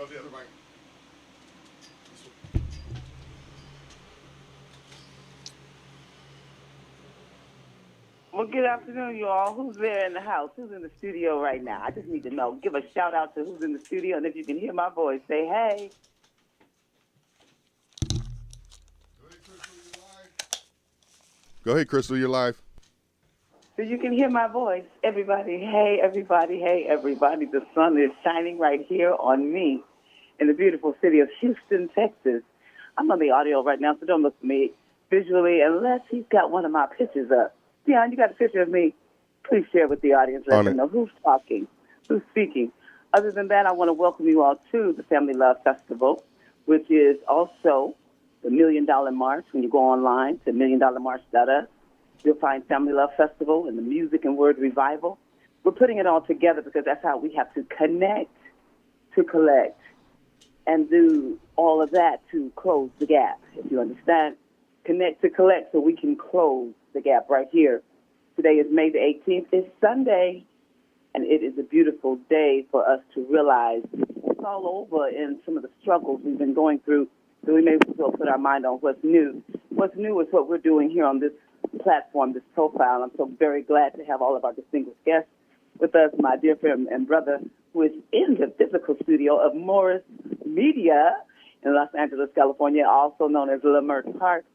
the other mic. Well, good afternoon, you all. Who's there in the house? Who's in the studio right now? I just need to know. Give a shout out to who's in the studio, and if you can hear my voice, say hey. Go ahead, Crystal, you're live. So you can hear my voice. Everybody, hey, everybody, hey, everybody. The sun is shining right here on me in the beautiful city of Houston, Texas. I'm on the audio right now, so don't look at me visually unless he's got one of my pictures up. Dion, you got a picture of me? Please share with the audience. Let them know who's talking, who's speaking. Other than that, I want to welcome you all to the Family Love Festival, which is also the $1 Million March. When you go online to milliondollarmarch.us, you'll find Family Love Festival and the Music and Word Revival. We're putting it all together because that's how we have to connect to collect and do all of that to close the gap, if you understand. Connect to collect so we can close the gap right here. Today is May the 18th. It's Sunday, and it is a beautiful day for us to realize it's all over in some of the struggles we've been going through, so we may as well put our mind on what's new. What's new is what we're doing here on this platform, this profile. I'm so very glad to have all of our distinguished guests with us, my dear friend and brother who is in the physical studio of Morris Media in Los Angeles, California, also known as Leimert Park.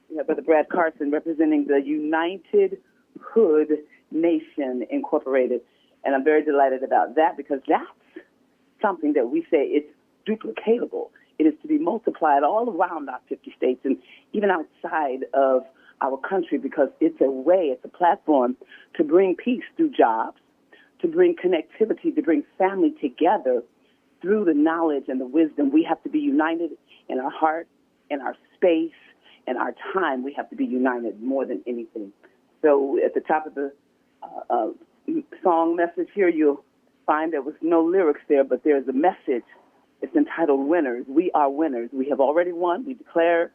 We have Brother Brad Carson representing the United Hood Nation Incorporated. And I'm very delighted about that because that's something that we say it's duplicatable. It is to be multiplied all around our 50 states and even outside of our country because it's a way, it's a platform to bring peace through jobs, to bring connectivity, to bring family together through the knowledge and the wisdom. We have to be united in our heart, in our space, in our time. We have to be united more than anything. So at the top of the song message here, you'll find there was no lyrics there, but there's a message. It's entitled Winners. We are winners. We have already won. We declare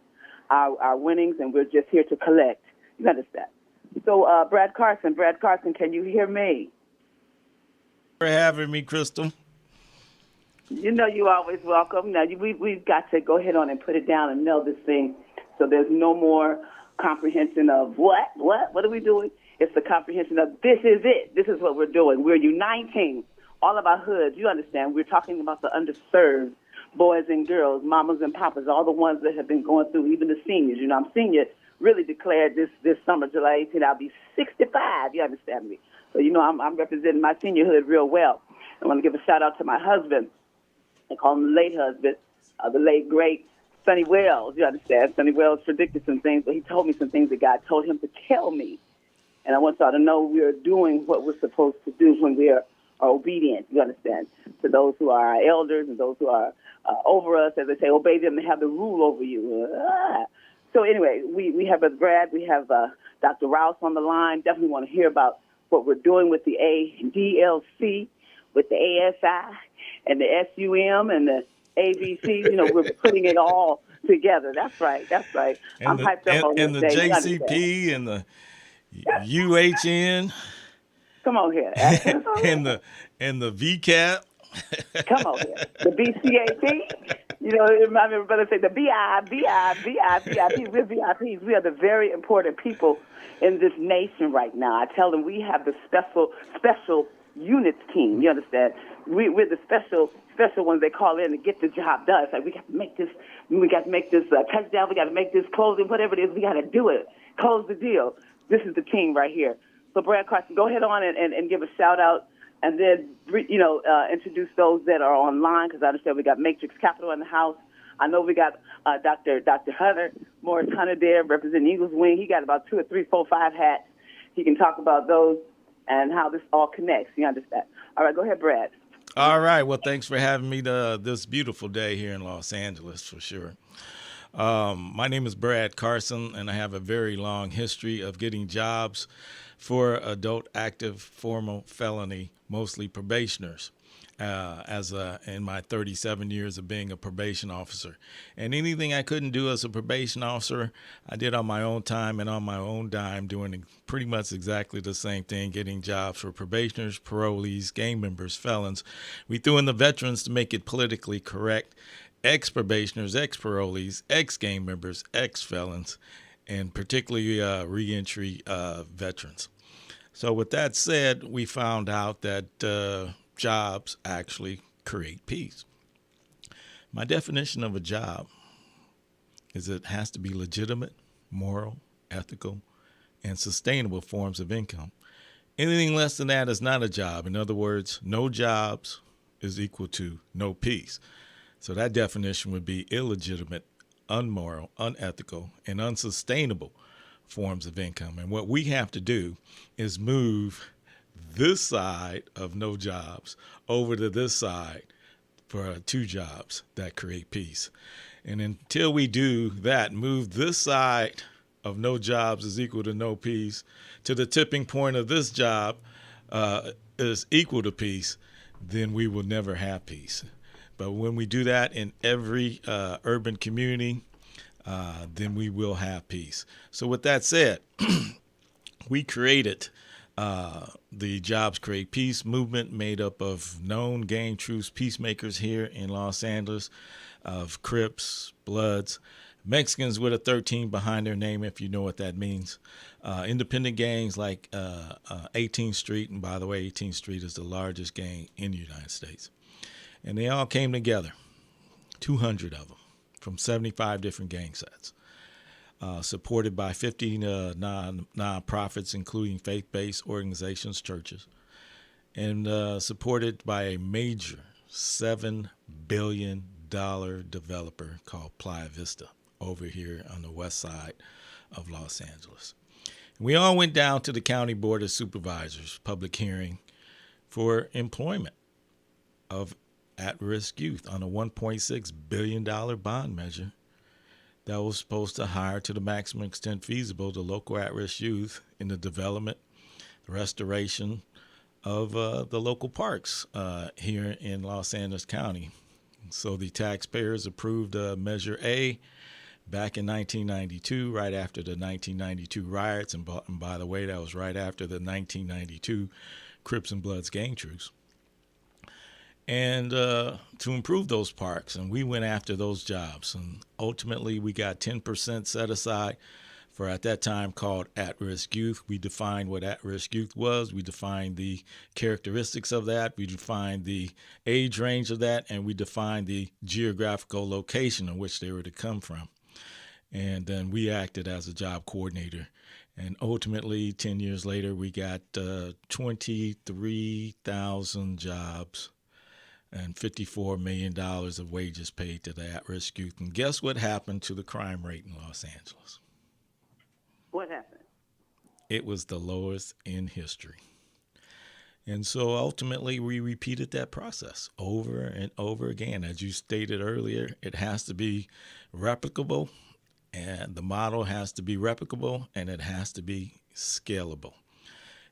our winnings, and we're just here to collect. You understand? So, Brad Carson, can you hear me? For having me, Crystal. You know you're always welcome. Now, we've got to go ahead on and put it down and know this thing so there's no more comprehension of what are we doing? It's the comprehension of this is it. This is what we're doing. We're uniting all of our hoods. You understand? We're talking about the underserved boys and girls, mamas and papas, all the ones that have been going through, even the seniors. You know, I'm senior, really declared this summer, July 18th, I'll be 65. You understand me? So, you know, I'm representing my seniorhood real well. I want to give a shout-out to my husband. I call him the late husband, the late, great Sonny Wells. You understand? Sonny Wells predicted some things, but he told me some things that God told him to tell me. And I want y'all to know we are doing what we're supposed to do when we are obedient, you understand, to those who are our elders and those who are over us, as they say, obey them and have the rule over you. So anyway, we have Brother Brad, we have Dr. Rouse on the line. Definitely want to hear about what we're doing with the ADLC, with the ASI, and the SUM, and the ABC. You know, we're putting it all together. That's right. I'm hyped up on and this the day. JCP and the UHN. Come on here. and the VCAP. Come on here. The BCAP. You know, my brother said the VIP. We're VIPs. We are the very important people in this nation right now. I tell them we have the special units team. You understand? We're the special ones they call in to get the job done. It's like we got to make this touchdown. We got to make this closing, whatever it is. We got to do it. Close the deal. This is the team right here. So, Brad Carson, go ahead on and give a shout-out and then, you know, introduce those that are online because I understand we got Matrix Capital in the house. I know we got Dr. Hunter, Morris Hunter there representing Eagles Wing. He got about 2 or 3, 4, 5 hats. He can talk about those and how this all connects. You understand? All right, go ahead, Brad. All right. Well, thanks for having me this beautiful day here in Los Angeles, for sure. My name is Brad Carson, and I have a very long history of getting jobs for adult active formal felony, mostly probationers. in my 37 years of being a probation officer. And anything I couldn't do as a probation officer, I did on my own time and on my own dime, doing pretty much exactly the same thing, getting jobs for probationers, parolees, gang members, felons. We threw in the veterans to make it politically correct, ex-probationers, ex-parolees, ex-gang members, ex-felons, and particularly reentry veterans. So with that said, we found out that jobs actually create peace. My definition of a job is it has to be legitimate, moral, ethical, and sustainable forms of income. Anything less than that is not a job. In other words, no jobs is equal to no peace. So that definition would be illegitimate, unmoral, unethical, and unsustainable forms of income. And what we have to do is move this side of no jobs over to this side for two jobs that create peace. And until we do that, move this side of no jobs is equal to no peace to the tipping point of this job is equal to peace, then we will never have peace. But when we do that in every urban community, then we will have peace. So with that said, we created the Jobs Create Peace movement, made up of known gang truce peacemakers here in Los Angeles, of Crips, Bloods, Mexicans with a 13 behind their name, if you know what that means, independent gangs like 18th Street, and by the way, 18th Street is the largest gang in the United States. And they all came together, 200 of them, from 75 different gang sets. Supported by 50 nonprofits, including faith-based organizations, churches, and supported by a major $7 billion developer called Playa Vista over here on the west side of Los Angeles. And we all went down to the County Board of Supervisors public hearing for employment of at-risk youth on a $1.6 billion bond measure that was supposed to hire to the maximum extent feasible the local at-risk youth in the development, the restoration of the local parks here in Los Angeles County. So the taxpayers approved Measure A back in 1992, right after the 1992 riots. And by the way, that was right after the 1992 Crips and Bloods gang truce. And to improve those parks, and we went after those jobs, and ultimately we got 10% set aside for, at that time, called at-risk youth. We defined what at-risk youth was. We defined the characteristics of that. We defined the age range of that, and we defined the geographical location in which they were to come from. And then we acted as a job coordinator. And ultimately, 10 years later, we got 23,000 jobs and $54 million of wages paid to the at-risk youth. And guess what happened to the crime rate in Los Angeles? What happened? It was the lowest in history. And so ultimately, we repeated that process over and over again. As you stated earlier, it has to be replicable, and the model has to be replicable, and it has to be scalable.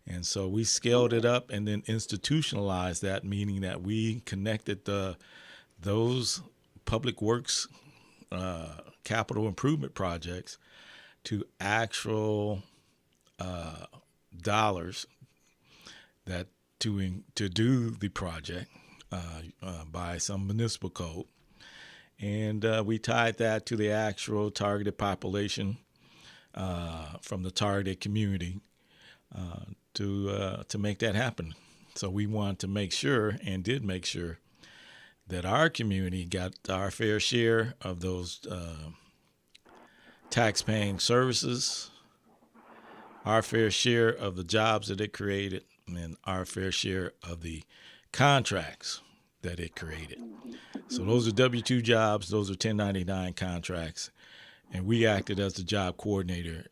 And so we scaled it up and then institutionalized that, meaning that we connected those public works capital improvement projects to actual dollars that to do the project by some municipal code. And we tied that to the actual targeted population from the targeted community to make that happen. So we want to make sure, and did make sure, that our community got our fair share of those tax-paying services, our fair share of the jobs that it created, and our fair share of the contracts that it created. So those are W-2 jobs, those are 1099 contracts, and we acted as the job coordinator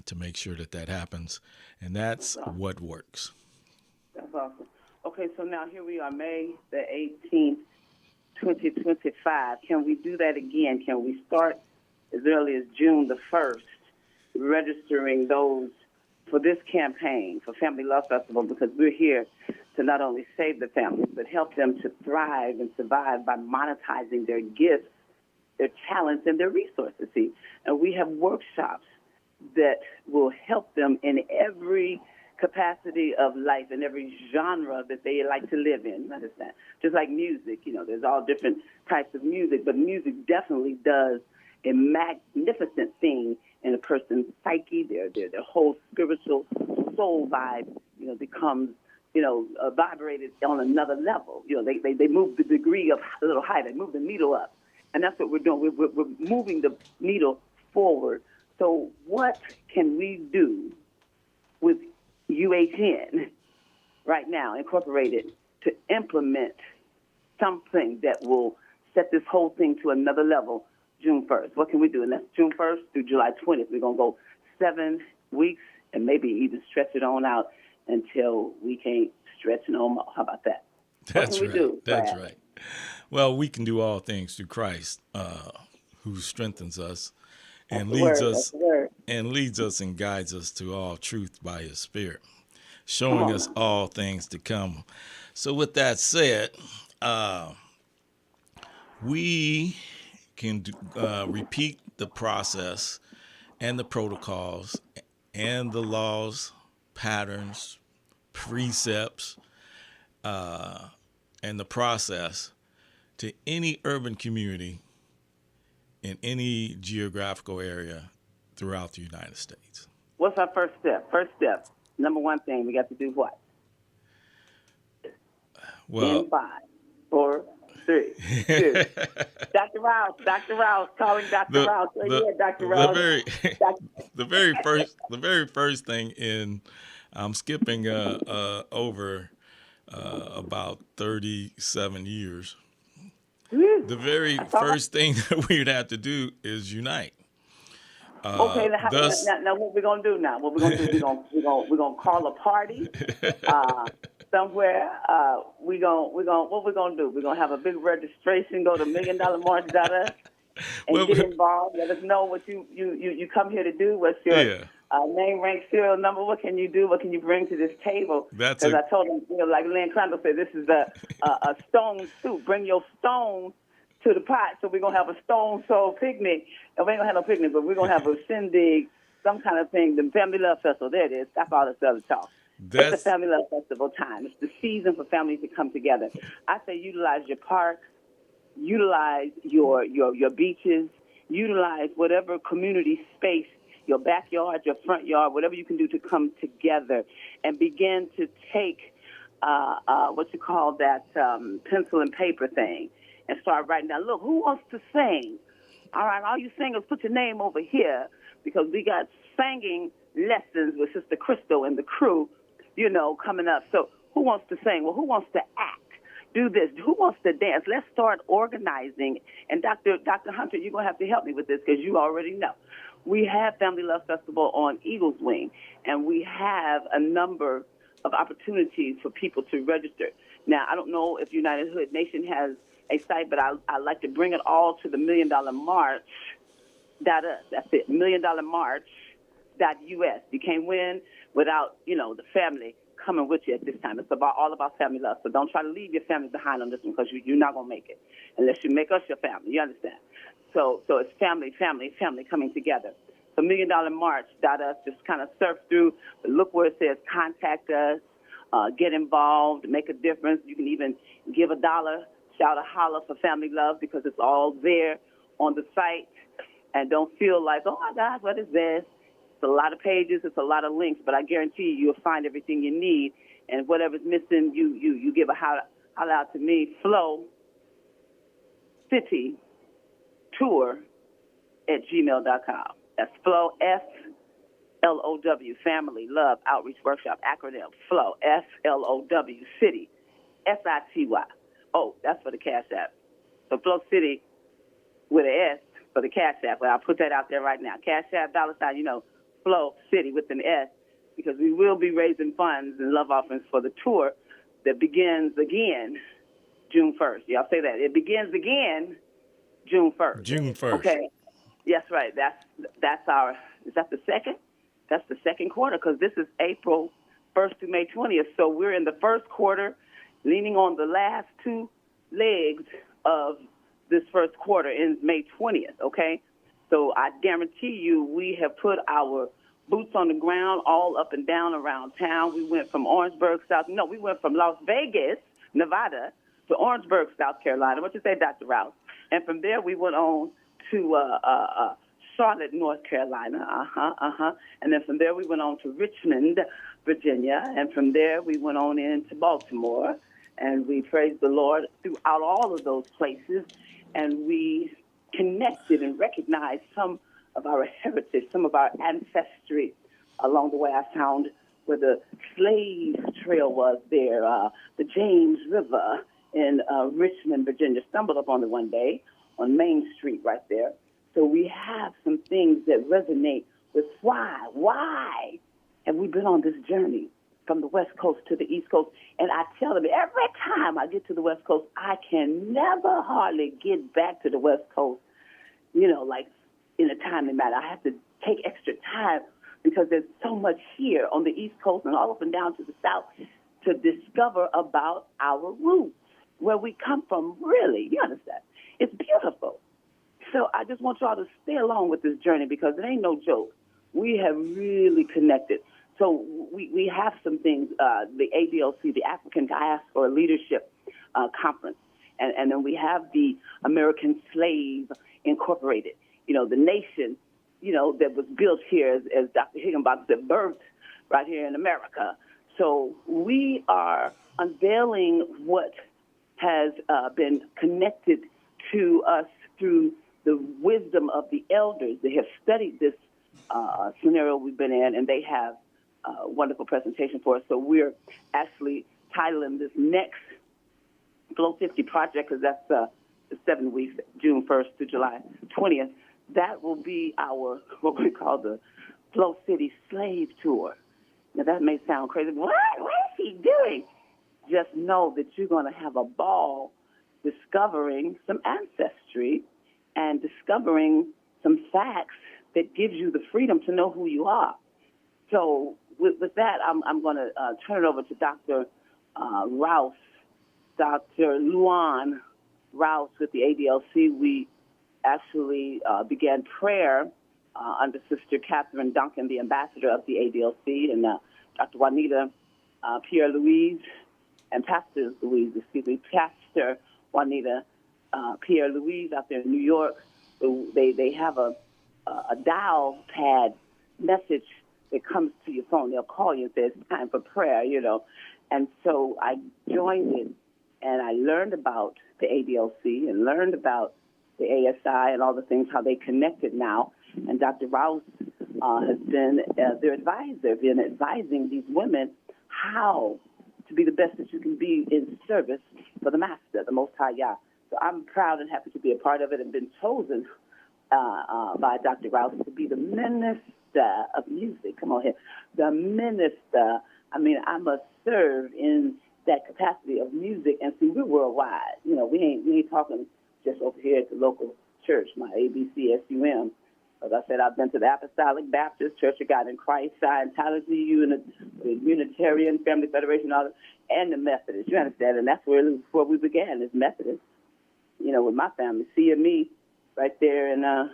to make sure that that happens, and that's what works. That's awesome. Okay, so now here we are, May the 18th, 2025. Can we do that again? Can we start as early as June the 1st, registering those for this campaign, for Family Love Festival, because we're here to not only save the families, but help them to thrive and survive by monetizing their gifts, their talents, and their resources. See, and we have workshops that will help them in every capacity of life and every genre that they like to live in. You understand? Just like music, there's all different types of music, but music definitely does a magnificent thing in a person's psyche, their whole spiritual soul vibe, becomes, vibrated on another level. They move the degree up a little higher. They move the needle up. And that's what we're doing. We're moving the needle forward. So what can we do with UHN right now, incorporated, to implement something that will set this whole thing to another level June 1st? What can we do? And that's June 1st through July 20th. We're going to go 7 weeks and maybe even stretch it on out until we can't stretch no more. How about that? That's right. Do, That's Brad? right. Well, we can do all things through Christ, who strengthens us and leads us and guides us to all truth by his Spirit, showing us all things to come. So with that said, we can repeat the process and the protocols and the laws, patterns, precepts, and the process to any urban community in any geographical area throughout the United States. What's our first step? First step, number one thing, we got to do what? Well, in 5, 4, 3, 2. Dr. Rouse, calling Dr. Rouse. Dr. Rouse. The very first thing in, I'm skipping over about 37 years. The very first thing that we'd have to do is unite. Okay, now what we're gonna do now? What we're gonna do? We're gonna call a party somewhere. What we're gonna do? We're gonna have a big registration. Go to $1,000,000march.us and get involved. Let us know what you come here to do. What's your name, rank, serial number? What can you do? What can you bring to this table? Because I told them, like Lynn Crandall said, this is a stone soup. Bring your stone to the pot. So we're going to have a stone soul picnic. And we ain't going to have no picnic, but we're going to have a shindig, some kind of thing, the Family Love Festival. There it is. Stop all this other talk. It's the Family Love Festival time. It's the season for families to come together. I say utilize your park, utilize your beaches, utilize whatever community space, your backyard, your front yard, whatever you can do to come together and begin to take what you call that pencil and paper thing and start writing down. Look, who wants to sing? All right, all you singers, put your name over here because we got singing lessons with Sister Crystal and the crew, coming up. So who wants to sing? Well, who wants to act? Do this. Who wants to dance? Let's start organizing. And Dr. Hunter, you're going to have to help me with this because you already know. We have Family Love Festival on Eagles Wing, and we have a number of opportunities for people to register. Now, I don't know if United Hood Nation has a site, but I like to bring it all to the $1,000,000march. That's it, $1,000,000march.us. You can't win without, the family coming with you at this time. It's all about family love. So don't try to leave your family behind on this one because you're not going to make it unless you make us your family. You understand? So it's family coming together. So $1,000,000march.us, just kind of surf through, but look where it says contact us, get involved, make a difference. You can even give $1, shout a holler for family love because it's all there on the site. And don't feel like, oh my gosh, what is this? It's a lot of pages, it's a lot of links, but I guarantee you'll find everything you need. And whatever's missing, you give a holler out to me, Flow City Tour@gmail.com. That's Flow, FLOW, Family Love Outreach Workshop, acronym Flow, FLOW, City, SITY. Oh, that's for the Cash App. So Flow City with an S for the Cash App. Well, I'll put that out there right now. Cash App, $, Flow City with an S, because we will be raising funds and love offerings for the tour that begins again June 1st. Y'all say that. It begins again June 1st. June 1st. Okay. Yes, right. That's our, is that the second? That's the second quarter because this is April 1st through May 20th. So we're in the first quarter, leaning on the last two legs of this first quarter ends May 20th, okay? So I guarantee you we have put our boots on the ground all up and down around town. We went from we went from Las Vegas, Nevada, to Orangeburg, South Carolina. What you say, Dr. Rouse? And from there we went on to Charlotte, North Carolina. And then from there we went on to Richmond, Virginia. And from there we went on into Baltimore. And we praised the Lord throughout all of those places. And we connected and recognized some of our heritage, some of our ancestry along the way. I found where the slave trail was there, the James River in Richmond, Virginia. Stumbled upon it one day on Main Street right there. So we have some things that resonate with why have we been on this journey from the West Coast to the East Coast? And I tell them every time I get to the West Coast, I can never hardly get back to the West Coast, like in a timely manner. I have to take extra time because there's so much here on the East Coast and all up and down to the South to discover about our roots, where we come from, really. You understand? It's beautiful. So I just want y'all to stay along with this journey because it ain't no joke. We have really connected. So we have some things, the ADLC, the African Diaspora Leadership Conference, and then we have the American Slave Incorporated, the nation, that was built here, as Dr. Higginbotham said, birthed right here in America. So we are unveiling what has been connected to us through the wisdom of the elders. They have studied this scenario we've been in, and they have a wonderful presentation for us. So we're actually titling this next Flow 50 project, because that's the 7 weeks, June 1st to July 20th. That will be our, what we call the Flow City Slave Tour. Now, that may sound crazy. What is he doing? Just know that you're going to have a ball discovering some ancestry and discovering some facts that gives you the freedom to know who you are. So with that, I'm going to turn it over to Dr. Rouse, Dr. Luan Rouse with the ADLC. We actually began prayer under Sister Catherine Duncan, the ambassador of the ADLC, and Dr. Juanita Pierre-Louise, and Pastor Juanita Pierre-Louise out there in New York. They have a dial pad message that comes to your phone. They'll call you and say it's time for prayer, And so I joined it, and I learned about the ADLC and learned about the ASI and all the things, how they connected now. And Dr. Rouse has been their advisor, been advising these women how to be the best that you can be in service for the Master, the Most High Yah. So I'm proud and happy to be a part of it and been chosen by Dr. Rouse to be the minister of music. Come on here. The minister. I mean, I must serve in that capacity of music. And see, we're worldwide. We ain't talking just over here at the local church, my ABCSUM. As I said, I've been to the Apostolic Baptist, Church of God in Christ, Scientology, Unitarian Family Federation, and the Methodist. You understand? And that's where we began, is Methodist. With my family, CME, right there in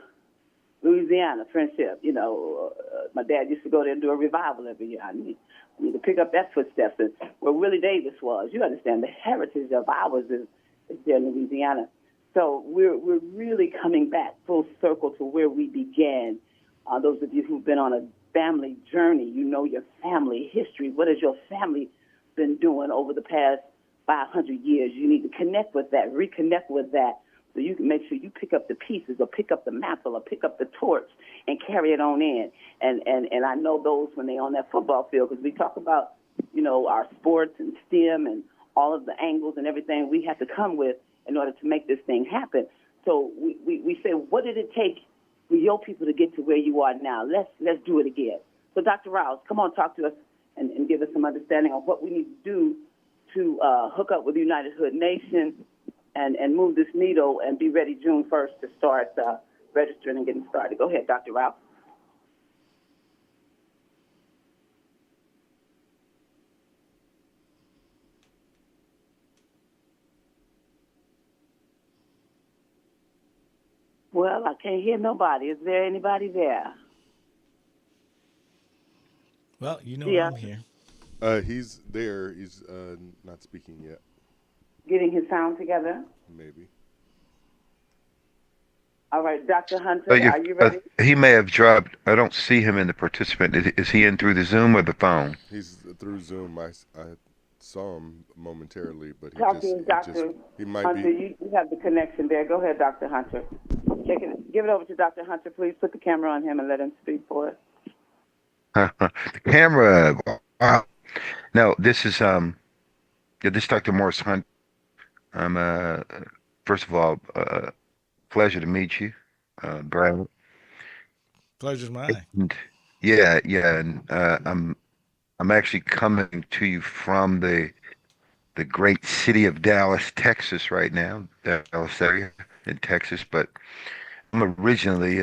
Louisiana, Friendship. My dad used to go there and do a revival every year. I need to pick up that footsteps and where Willie Davis was. You understand? The heritage of ours is there in Louisiana. So we're really coming back full circle to where we began. Those of you who've been on a family journey, your family history. What has your family been doing over the past 500 years? You need to connect with that, reconnect with that, so you can make sure you pick up the pieces or pick up the mantle or pick up the torch and carry it on in. And I know those when they're on that football field, because we talk about, our sports and STEM and all of the angles and everything we have to come with in order to make this thing happen. So we say, what did it take for your people to get to where you are now? Let's do it again. So Dr. Rouse, come on, talk to us and give us some understanding of what we need to do to hook up with the United Hood Nation and move this needle and be ready June 1st to start registering and getting started. Go ahead, Dr. Rouse. Well, I can't hear nobody. Is there anybody there? Well, you know Yeah, I'm here. He's there. He's not speaking yet. getting his sound together. Maybe. All right, Dr. Hunter, are you ready? He may have dropped. I don't see him in the participant. Is he in through the Zoom or the phone? He's through Zoom. I saw him momentarily, but Talking, Dr. he might Hunter, be. you have the connection there. Go ahead, Dr. Hunter. Give it over to Dr. Hunter, please. Put the camera on him and let him speak for us. The camera. Wow. No, this is yeah, this is Dr. Morris Hunt. I'm first of all, pleasure to meet you, Brad. Pleasure's mine. And yeah, and I'm actually coming to you from the great city of Dallas, Texas, right now, Dallas area in Texas. But I'm originally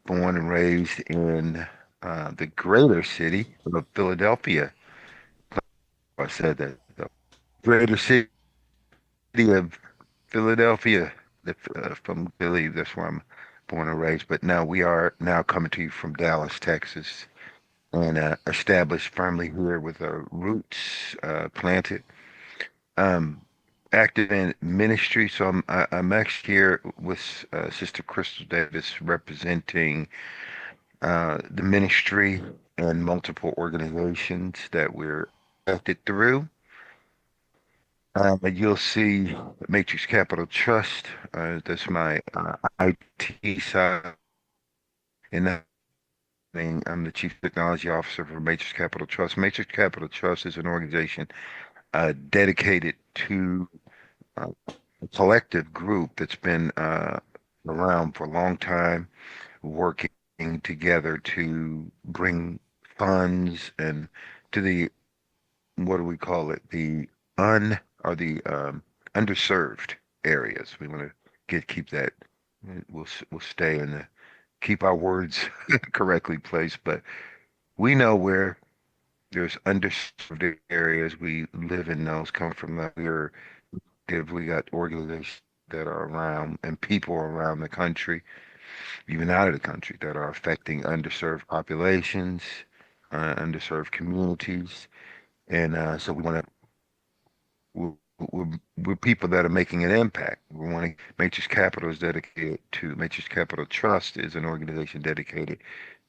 born and raised in the greater city of Philadelphia. I said that the greater city of Philadelphia, from Philly. That's where I'm born and raised. But now we are now coming to you from Dallas, Texas, and established firmly here with our roots planted. Um, Active in ministry, so I'm actually here with Sister Crystal Davis representing the ministry and multiple organizations that we're affected through. And you'll see Matrix Capital Trust. That's my IT side, and I'm the Chief Technology Officer for Matrix Capital Trust. Matrix Capital Trust is an organization dedicated to a collective group that's been around for a long time, working together to bring funds and to the, what do we call it, the the underserved areas. We want to keep that. We'll stay in the keep our words correctly placed, but we know where there's underserved areas. We live in those, come from that. We got organizations that are around and people around the country, even out of the country, that are affecting underserved populations, underserved communities, and so we want to. We're people that are making an impact. We want to. Matrix Capital is dedicated to. Matrix Capital Trust is an organization dedicated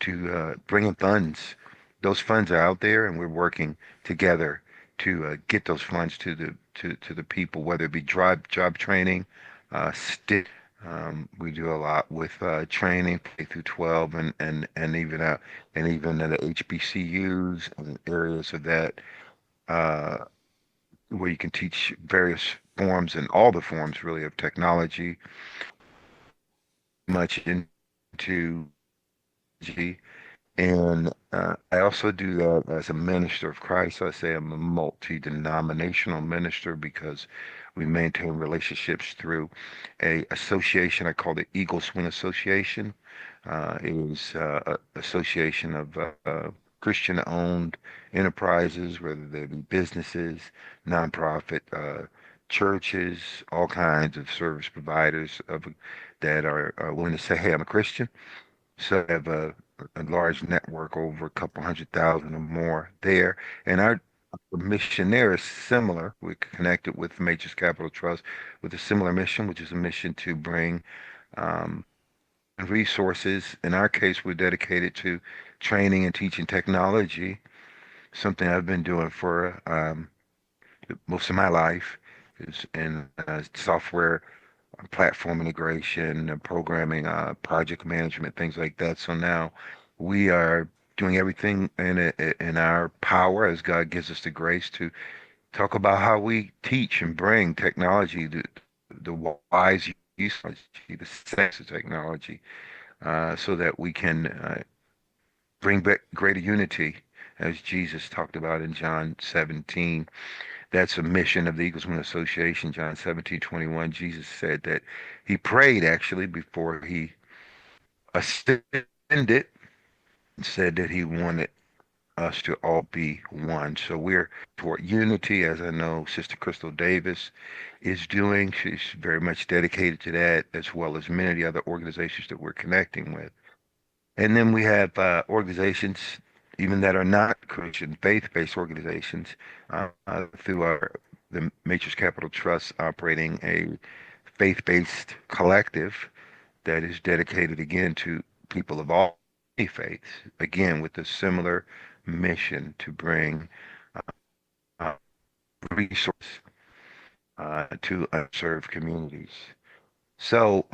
to bringing funds. Those funds are out there, and we're working together to get those funds to the people, whether it be job training, stick. We do a lot with training K through 12, and even at the HBCUs and areas of that. Uh, where you can teach various forms and all the forms really of technology, much into G. And I also do that as a minister of Christ. I say I'm a multi-denominational minister because we maintain relationships through a association I call the Eagle Swing Association. It is an association of Christian-owned enterprises, whether they be businesses, nonprofit, churches, all kinds of service providers that are willing to say, "Hey, I'm a Christian." So I have a large network, over a couple 100,000 or more there, and our mission there is similar. We're connected with Matrix Capital Trust with a similar mission, which is a mission to bring um, resources. In our case, we're dedicated to training and teaching technology, something I've been doing for most of my life, is in software platform integration, programming, project management, things like that. So now we are doing everything in our power as God gives us the grace to talk about how we teach and bring technology, the wise use of technology, the sense of technology, so that we can bring back greater unity, as Jesus talked about in John 17. That's a mission of the Eagles Wing Association, John 17:21. Jesus said that he prayed actually before he ascended and said that he wanted us to all be one. So we're toward unity, as I know Sister Crystal Davis is doing. She's very much dedicated to that, as well as many of the other organizations that we're connecting with. And then we have organizations, even that are not Christian, faith-based organizations, through the Matrix Capital Trust, operating a faith-based collective that is dedicated again to people of all faiths, again with a similar mission to bring uh, resource to unserved communities. So,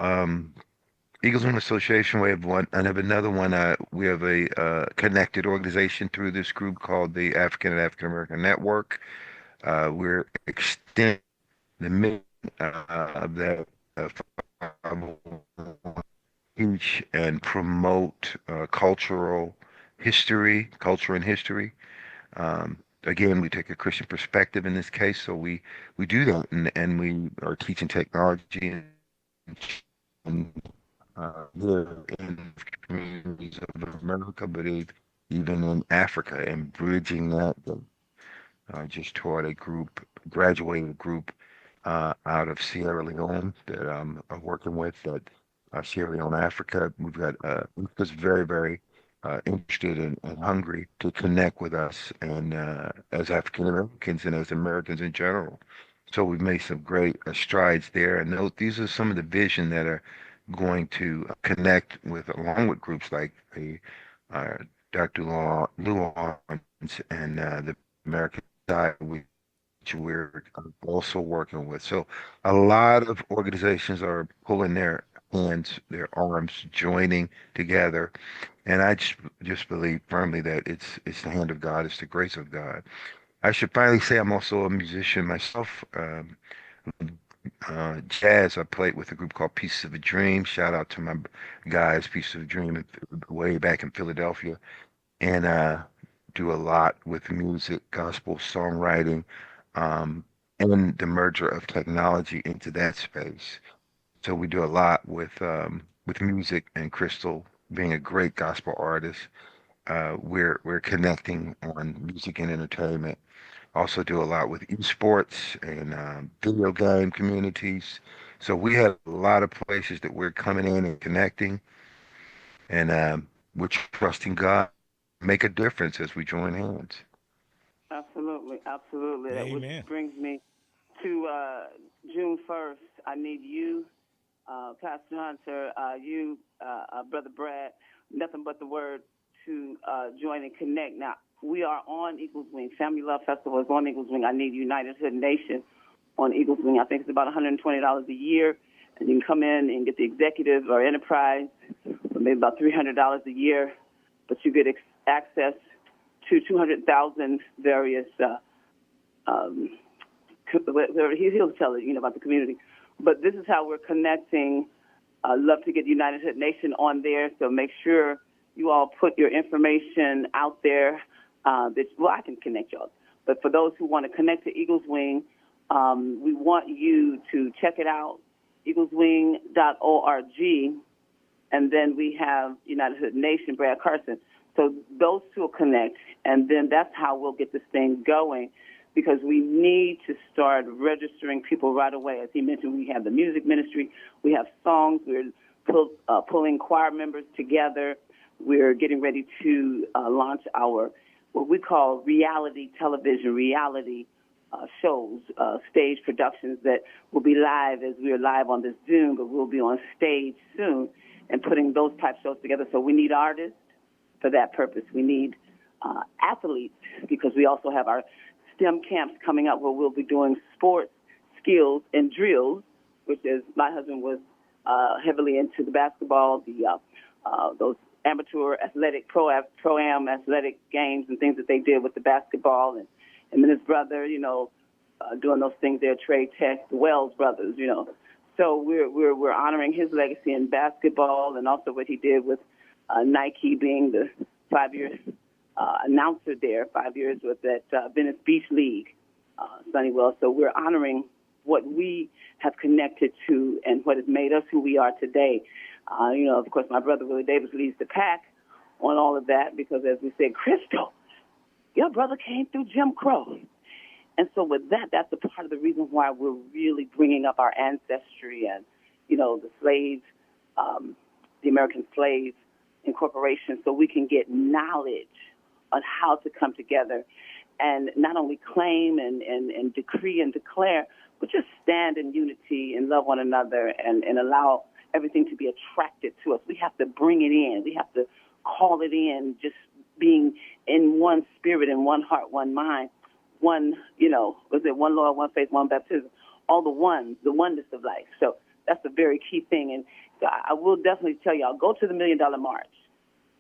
Eagles Wing Association, we have one. I have another one. We have a connected organization through this group called the African and African American Network. We're extending the mission of that teach and promote culture and history. Again, we take a Christian perspective in this case, so we do that, and we are teaching technology and here in communities of America, but even in Africa, and bridging that. I just taught a group, graduated group out of Sierra Leone that I'm working with, that Sierra Leone, Africa. We've got just very, very interested and hungry to connect with us, and as African Americans and as Americans in general. So we've made some great strides there, and these are some of the vision that are going to connect with, along with groups like the Dr. Lou Lawrence and the American Side, which we're also working with. So a lot of organizations are pulling their hands, their arms, joining together, and I just believe firmly that it's the hand of God, it's the grace of God. I should finally say I'm also a musician myself. Jazz, I played with a group called Pieces of a Dream. Shout out to my guys, Pieces of a Dream, way back in Philadelphia. And do a lot with music, gospel songwriting, and the merger of technology into that space. So we do a lot with music, and Crystal being a great gospel artist. We're connecting on music and entertainment. Also do a lot with esports and video game communities. So we have a lot of places that we're coming in and connecting, and we're trusting God to make a difference as we join hands. Absolutely, absolutely. That which Amen. brings me to June 1st. I need you, Pastor Hunter, you, Brother Brad, nothing but the word to join and connect. Now, we are on Eagles Wing. Family Love Festival is on Eagles Wing. I need United Hood Nation on Eagles Wing. I think it's about $120 a year, and you can come in and get the executive or enterprise for maybe about $300 a year, but you get access to 200,000 various. He'll tell you about the community, but this is how we're connecting. I'd love to get United Hood Nation on there, so make sure you all put your information out there. I can connect y'all. But for those who want to connect to Eagles Wing, we want you to check it out, eagleswing.org. And then we have United Hood Nation, Brad Carson. So those two will connect, and then that's how we'll get this thing going, because we need to start registering people right away. As he mentioned, we have the music ministry. We have songs. We're pulling choir members together. We're getting ready to launch our what we call reality television, reality shows, stage productions that will be live as we are live on this Zoom, but we'll be on stage soon and putting those type shows together. So we need artists for that purpose. We need athletes, because we also have our STEM camps coming up where we'll be doing sports, skills, and drills, which is my husband was heavily into the basketball, those amateur athletic, pro-am athletic games and things that they did with the basketball, and then his brother, doing those things there, Trey Tech, the Wells brothers, So we're honoring his legacy in basketball, and also what he did with Nike, being the 5-year announcer there, 5 years with that Venice Beach League, Sonny Wells. So we're honoring what we have connected to and what has made us who we are today. Of course, my brother Willie Davis leads the pack on all of that, because, as we said, Crystal your brother came through Jim Crow. And so with that, that's a part of the reason why we're really bringing up our ancestry and, the slaves, the American Slave Incorporation, so we can get knowledge on how to come together and not only claim and decree and declare, but just stand in unity and love one another and allow everything to be attracted to us. We have to bring it in. We have to call it in, just being in one spirit and one heart, one mind, one, one Lord, one faith, one baptism, all the oneness of life. So that's a very key thing. And so I will definitely tell y'all, go to the $1 Million March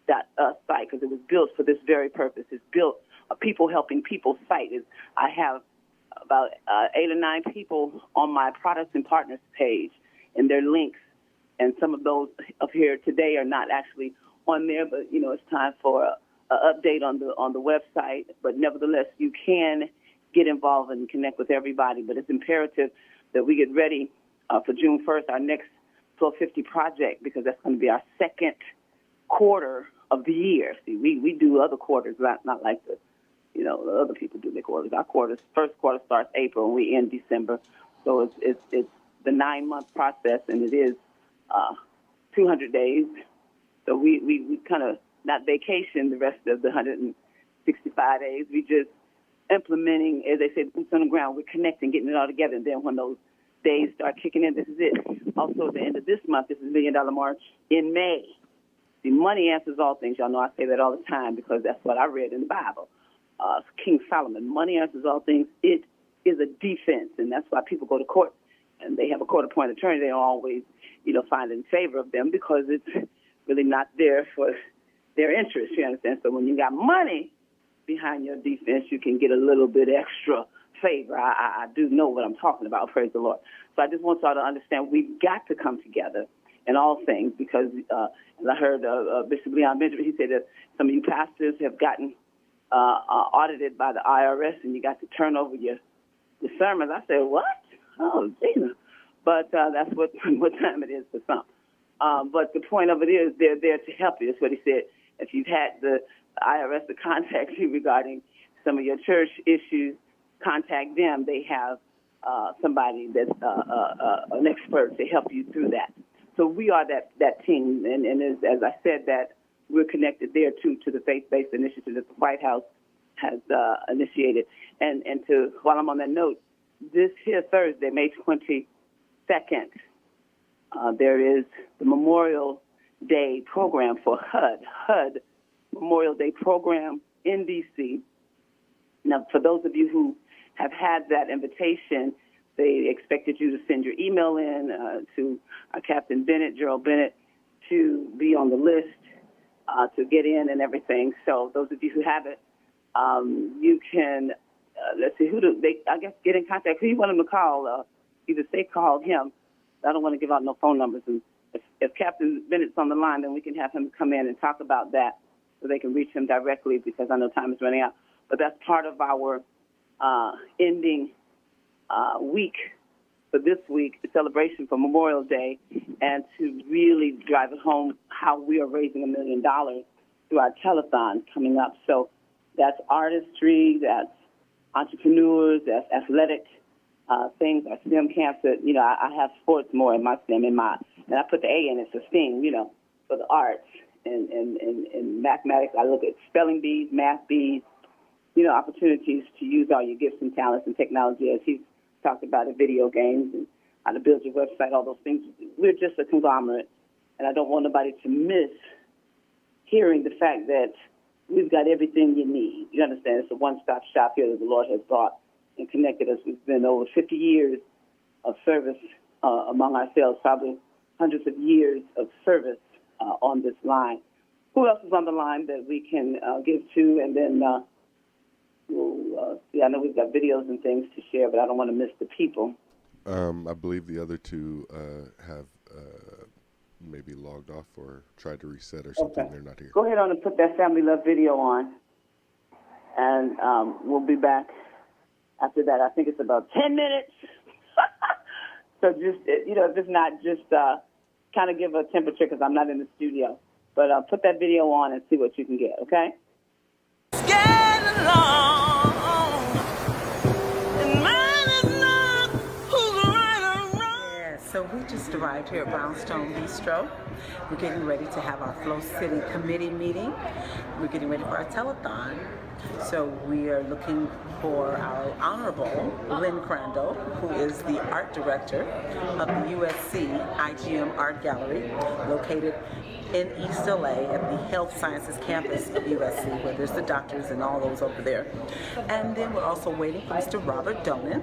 site, because it was built for this very purpose. It's built a people helping people site. I have about 8 or 9 people on my products and partners page and their links. And some of those up here today are not actually on there, but, it's time for an update on the website. But nevertheless, you can get involved and connect with everybody. But it's imperative that we get ready for June 1st, our next 1250 project, because that's going to be our second quarter of the year. See, we do other quarters, not like the other people do their quarters. Our first quarter starts April and we end December. So it's the 9-month process, and it is 200 days. So we kind of not vacation the rest of the 165 days. We just implementing, as they say, boots on the ground. We're connecting, getting it all together, and then when those days start kicking in, this is it. Also, at the end of this month, this is $1 Million March in May. The money answers all things. Y'all know I say that all the time because that's what I read in the Bible. King Solomon, money answers all things. It is a defense, and that's why people go to court, and they have a court-appointed attorney. They don't always, find in favor of them because it's really not there for their interest, you understand? So when you got money behind your defense, you can get a little bit extra favor. I do know what I'm talking about, praise the Lord. So I just want y'all to understand we've got to come together in all things because, as I heard Bishop Leon Benjamin, he said that some of you pastors have gotten audited by the IRS and you got to turn over your sermons. I said, what? Oh, Gina. But that's what time it is for some. But the point of it is they're there to help you. That's what he said. If you've had the IRS to contact you regarding some of your church issues, contact them. They have somebody that's an expert to help you through that. So we are that team. And as I said, that we're connected there, too, to the faith-based initiative that the White House has initiated. And while I'm on that note, this here Thursday, May 22nd, there is the Memorial Day program for HUD Memorial Day program in D.C. Now, for those of you who have had that invitation, they expected you to send your email in to Captain Bennett, Gerald Bennett, to be on the list, to get in and everything. So those of you who haven't, you can, let's see, get in contact. Who you want them to call? Either say call him. I don't want to give out no phone numbers. And if Captain Bennett's on the line, then we can have him come in and talk about that so they can reach him directly because I know time is running out. But that's part of our ending week for this week, the celebration for Memorial Day, and to really drive it home how we are raising $1 million through our telethon coming up. So that's artistry, that's entrepreneurs, that's athletic things, our STEM camps. That I have sports more in my STEM, and I put the A in it for STEAM, for the arts and mathematics. I look at spelling bees, math bees, opportunities to use all your gifts and talents and technology, as he's talked about in video games and how to build your website, all those things. We're just a conglomerate, and I don't want nobody to miss hearing the fact that we've got everything you need. You understand? It's a one-stop shop here that the Lord has brought and connected us. We've been over 50 years of service among ourselves, probably hundreds of years of service on this line. Who else is on the line that we can give to? And then we'll see. I know we've got videos and things to share, but I don't want to miss the people. I believe the other two have maybe logged off or tried to reset or something. Okay. They're not here. Go ahead on and put that Family Love video on, and we'll be back after that. I think it's about 10 minutes. So just, if it's not, just kind of give a temperature because I'm not in the studio. But put that video on and see what you can get, okay? Scared along, and mine is not who's right or wrong. Yeah, so we just arrived here at Brownstone Bistro. We're getting ready to have our Flow City Committee meeting. We're getting ready for our telethon. So we are looking for our Honorable Lynn Crandall, who is the art director of the USC IGM Art Gallery, located in East LA at the Health Sciences campus of USC, where there's the doctors and all those over there. And then we're also waiting for Mr. Robert Donen.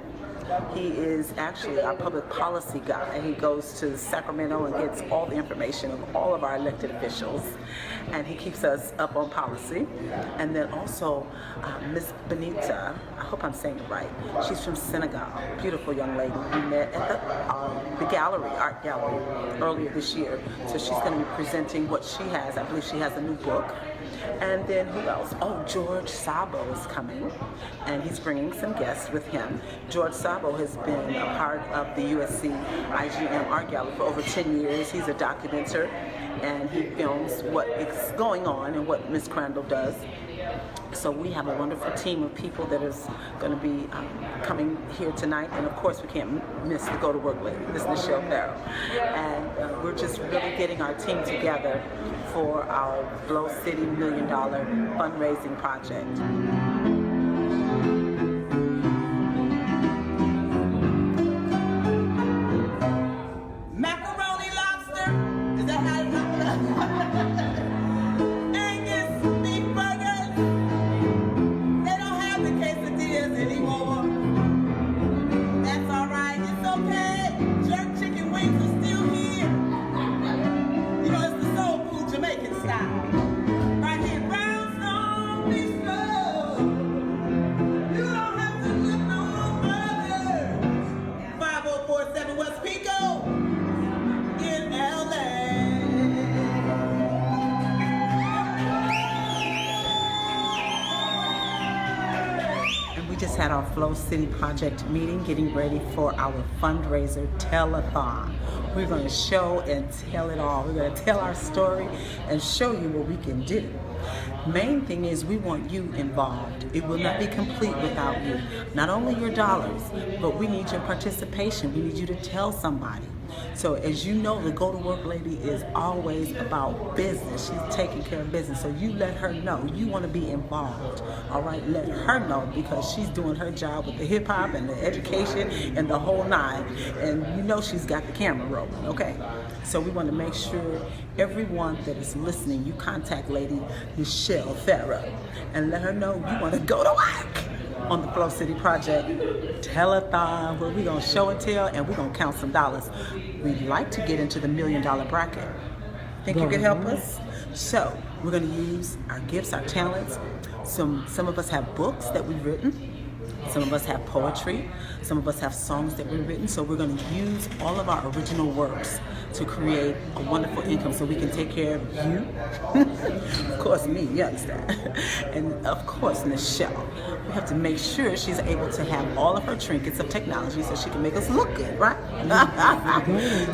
He is actually our public policy guy. He goes to Sacramento and gets all the information of all of our elected officials, and he keeps us up on policy. And then also Miss Benita, I hope I'm saying it right. She's from Senegal, beautiful young lady. We met at the gallery, art gallery, earlier this year. So she's going to be presenting what she has. I believe she has a new book. And then who else? Oh, George Sabo is coming, and he's bringing some guests with him. George Sabo has been a part of the USC IGM Art Gallery for over 10 years. He's a documenter, and he films what is going on and what Miss Crandall does. So we have a wonderful team of people that is going to be coming here tonight. And of course, we can't miss the Go to Work lady, Miss Nichelle Farrell. And we're just really getting our team together for our Flow City $1 Million fundraising project. Macaroni lobster, is that how you Angus beef burgers, they don't have the quesadillas anymore. That's alright, it's okay. Jerk chicken wings are still here. You know, it's the soul food Jamaican style. Right here, Brownstone Bistro. You don't have to look no further. 5047 West Pico in LA. And we just had our Flow City Project meeting, getting ready for our fundraiser telethon. We're going to show and tell it all. We're going to tell our story and show you what we can do. Main thing is we want you involved. It will not be complete without you. Not only your dollars, but we need your participation. We need you to tell somebody. So as you know, the Go to Work lady is always about business. She's taking care of business. So you let her know you want to be involved. All right, let her know, because she's doing her job with the hip hop and the education and the whole nine. And you know she's got the camera rolling, okay? So we want to make sure everyone that is listening, you contact Lady Nichelle Farrell and let her know you want to go to work on the Flow City Project telethon, where we're going to show and tell, and we're going to count some dollars. We'd like to get into the $1 million bracket. Think you could help us? So we're going to use our gifts, our talents. Some of us have books that we've written. Some of us have poetry. Some of us have songs that we've written. So we're going to use all of our original works to create a wonderful income so we can take care of you. Of course, me, you understand. And of course, Nichelle. We have to make sure she's able to have all of her trinkets of technology so she can make us look good, right?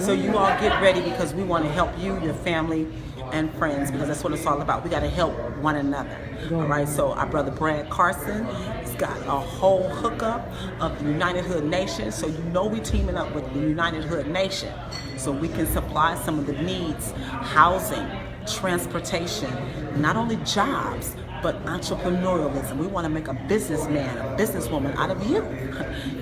So you all get ready, because we want to help you, your family, and friends, because that's what it's all about. We got to help one another. All right, so our brother Brad Carson has got a whole hookup of the United Hood Nation. So you know we're teaming up with the United Hood Nation so we can supply some of the needs: housing, transportation, not only jobs, but entrepreneurialism. We want to make a businessman, a businesswoman out of you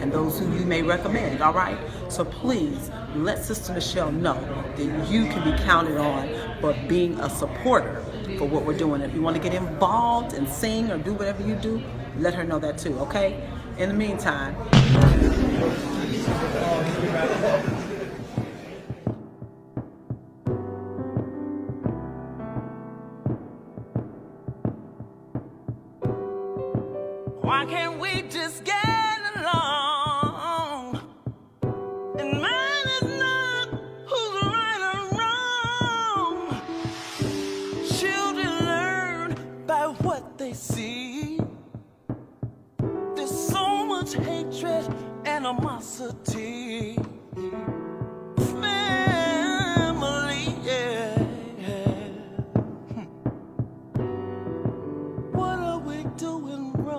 and those who you may recommend, all right? So please let Sister Nichelle know that you can be counted on for being a supporter for what we're doing. If you want to get involved and sing or do whatever you do, let her know that too, okay? In the meantime, Why can't we just get along? And mine is not who's right or wrong. Children learn by what they see. There's so much hatred, animosity. Family, yeah. What are we doing wrong?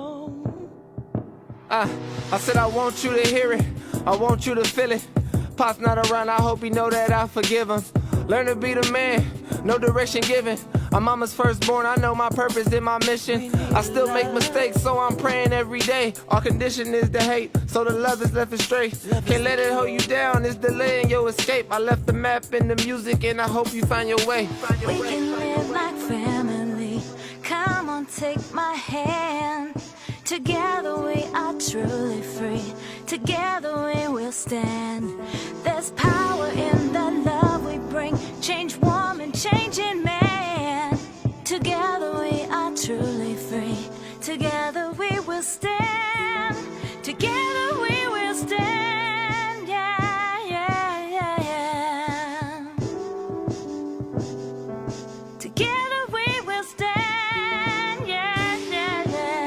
I said I want you to hear it, I want you to feel it. Pop's not around, I hope he know that I forgive him. Learn to be the man, no direction given. I'm mama's firstborn, I know my purpose and my mission. I still make mistakes, so I'm praying every day. Our condition is the hate, so the love is left astray. Can't let it hold you down, it's delaying your escape. I left the map in the music and I hope you find your way. We can live like family. Come on, take my hand. Together we are truly free. Together we will stand. There's power in the love we bring. Change woman, changing man. Together we are truly free. Together we will stand. Together we will stand. Yeah, yeah, yeah, yeah. Together we will stand. Yeah, yeah, yeah.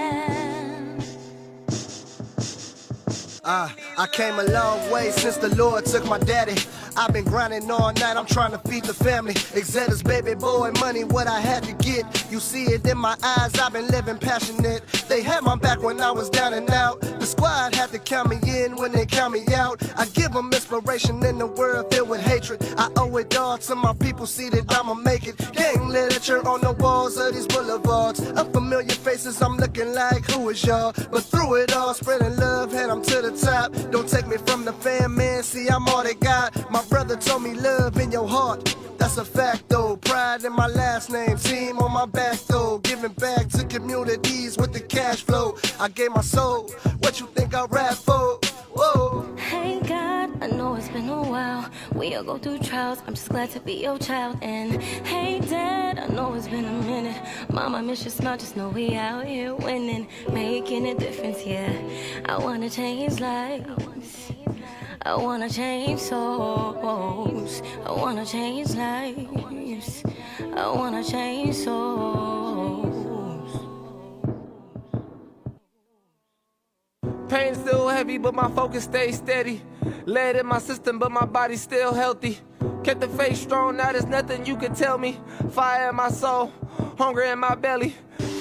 I came a long way since the Lord took my daddy. I've been grinding all night, I'm trying to feed the family. Exeter's baby boy, money, what I had to get. You see it in my eyes, I've been living passionate. They had my back when I was down and out. The squad had to count me in when they count me out. I give them inspiration in the world filled with hatred. I owe it all to my people, see that I'ma make it. Gang literature on the walls of these boulevards. Unfamiliar faces, I'm looking like, who is y'all? But through it all, spreading love, head I'm to the top. Don't take me from the fam, man, see I'm all they got. My brother told me love in your heart, that's a fact though. Pride in my last name, team on my back though. Giving back to communities with the cash flow. I gave my soul, what you think I rap for? Whoa. Hey God, I know it's been a while. We all go through trials, I'm just glad to be your child. And hey Dad, I know it's been a minute. Mama, miss your smile, just know we out here winning. Making a difference, yeah. I wanna change lives. I wanna change souls. I wanna change lives. I wanna change souls. Pain still heavy, but my focus stays steady. Lead in my system, but my body's still healthy. Kept the faith strong, now there's nothing you can tell me. Fire in my soul, hunger in my belly.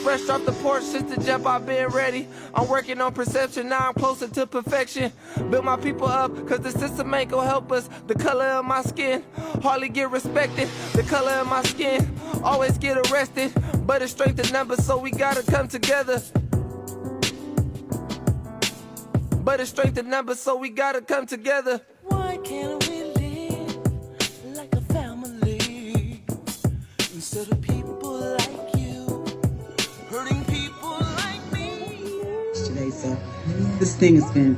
Fresh off the porch since the jump, I've been ready. I'm working on perception, now I'm closer to perfection. Build my people up, cause the system ain't gon' help us. The color of my skin, hardly get respected. The color of my skin, always get arrested. But it's strength in numbers, so we gotta come together. But it's strength in numbers, so we gotta come together. Why can't we live like a family instead of people like you hurting people like me? Today, so this thing has been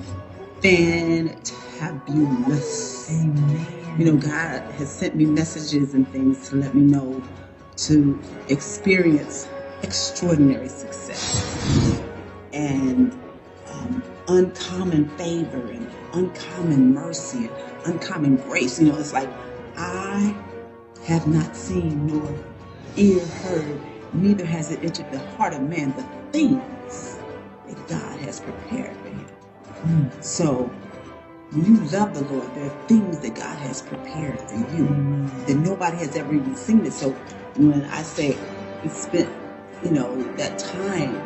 fantabulous. Amen. You know, God has sent me messages and things to let me know to experience extraordinary success and uncommon favor and uncommon mercy and uncommon grace. You know, it's like I have not seen nor ear heard, neither has it entered the heart of man the things that God has prepared for him. So when you love the Lord, there are things that God has prepared for you that nobody has ever even seen it. So when I say he spent, you know, that time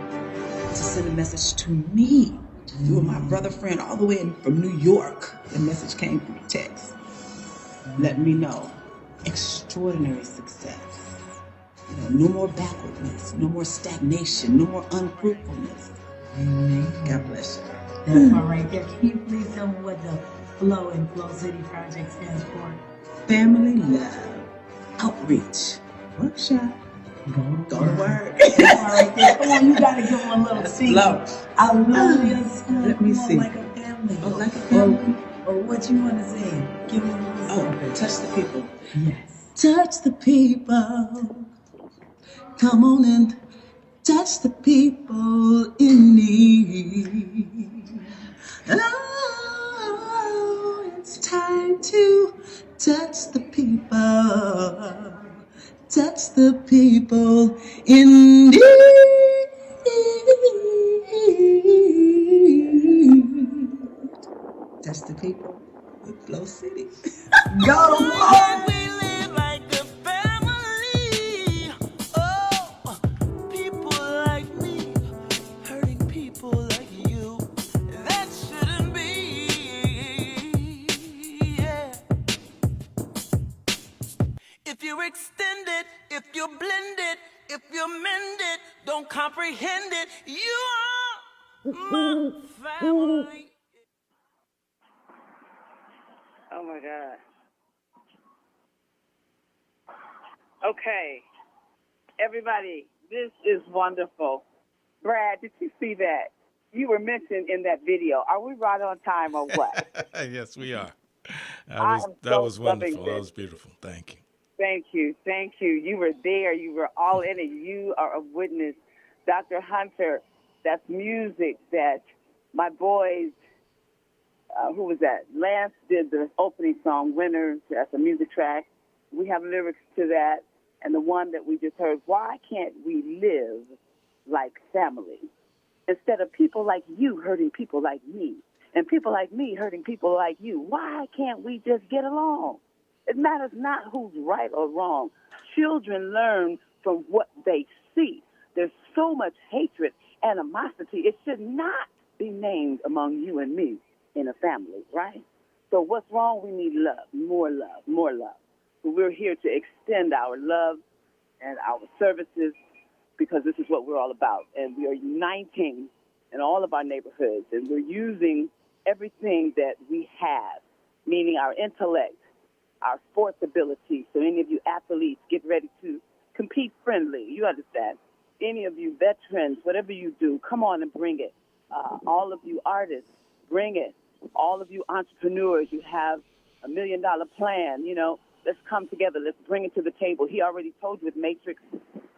to send a message to me, you were my brother friend all the way in from New York. The message came through text. Let me know. Extraordinary success. You know, no more backwardness, no more stagnation, no more unfruitfulness. Amen. God bless you. That's all right there. Can you please tell me what the FLOW and Flow City Project stands for? Family Love Outreach Workshop. Go to work. All right there. Come on, you gotta give them a little secret. I love your school. Let me see. Like a family. Oh, like a family. Or what you want to say? Give me a little secret. Oh, touch the people. Yes. Touch the people. Come on and touch the people in need. Oh, it's time to touch the people. Touch the people in need. Touch the people with Flow City. Go to work. We live like a family. Oh, people like me hurting people like you. That's If you extend it, if you blend it, if you mend it, don't comprehend it, you are my family. Oh my God. Okay. Everybody, this is wonderful. Brad, did you see that? You were mentioned in that video. Are we right on time or what? Yes, we are. I am That so was loving wonderful. That this. was beautiful. Thank you. Thank you. Thank you. You were there. You were all in it. You are a witness. Dr. Hunter, that's music that my boys, who was that? Lance did the opening song, Winners. That's a music track. We have lyrics to that. And the one that we just heard, why can't we live like family? Instead of people like you hurting people like me, and people like me hurting people like you, why can't we just get along? It matters not who's right or wrong. Children learn from what they see. There's so much hatred, animosity. It should not be named among you and me in a family, right? So what's wrong? We need love, more love, more love. So we're here to extend our love and our services because this is what we're all about. And we are uniting in all of our neighborhoods, and we're using everything that we have, meaning our intellect, our sports ability. So any of you athletes, get ready to compete friendly. You understand? Any of you veterans, whatever you do, come on and bring it. All of you artists, bring it. All of you entrepreneurs, you have $1 million plan, you know, let's come together. Let's bring it to the table. He already told you with Matrix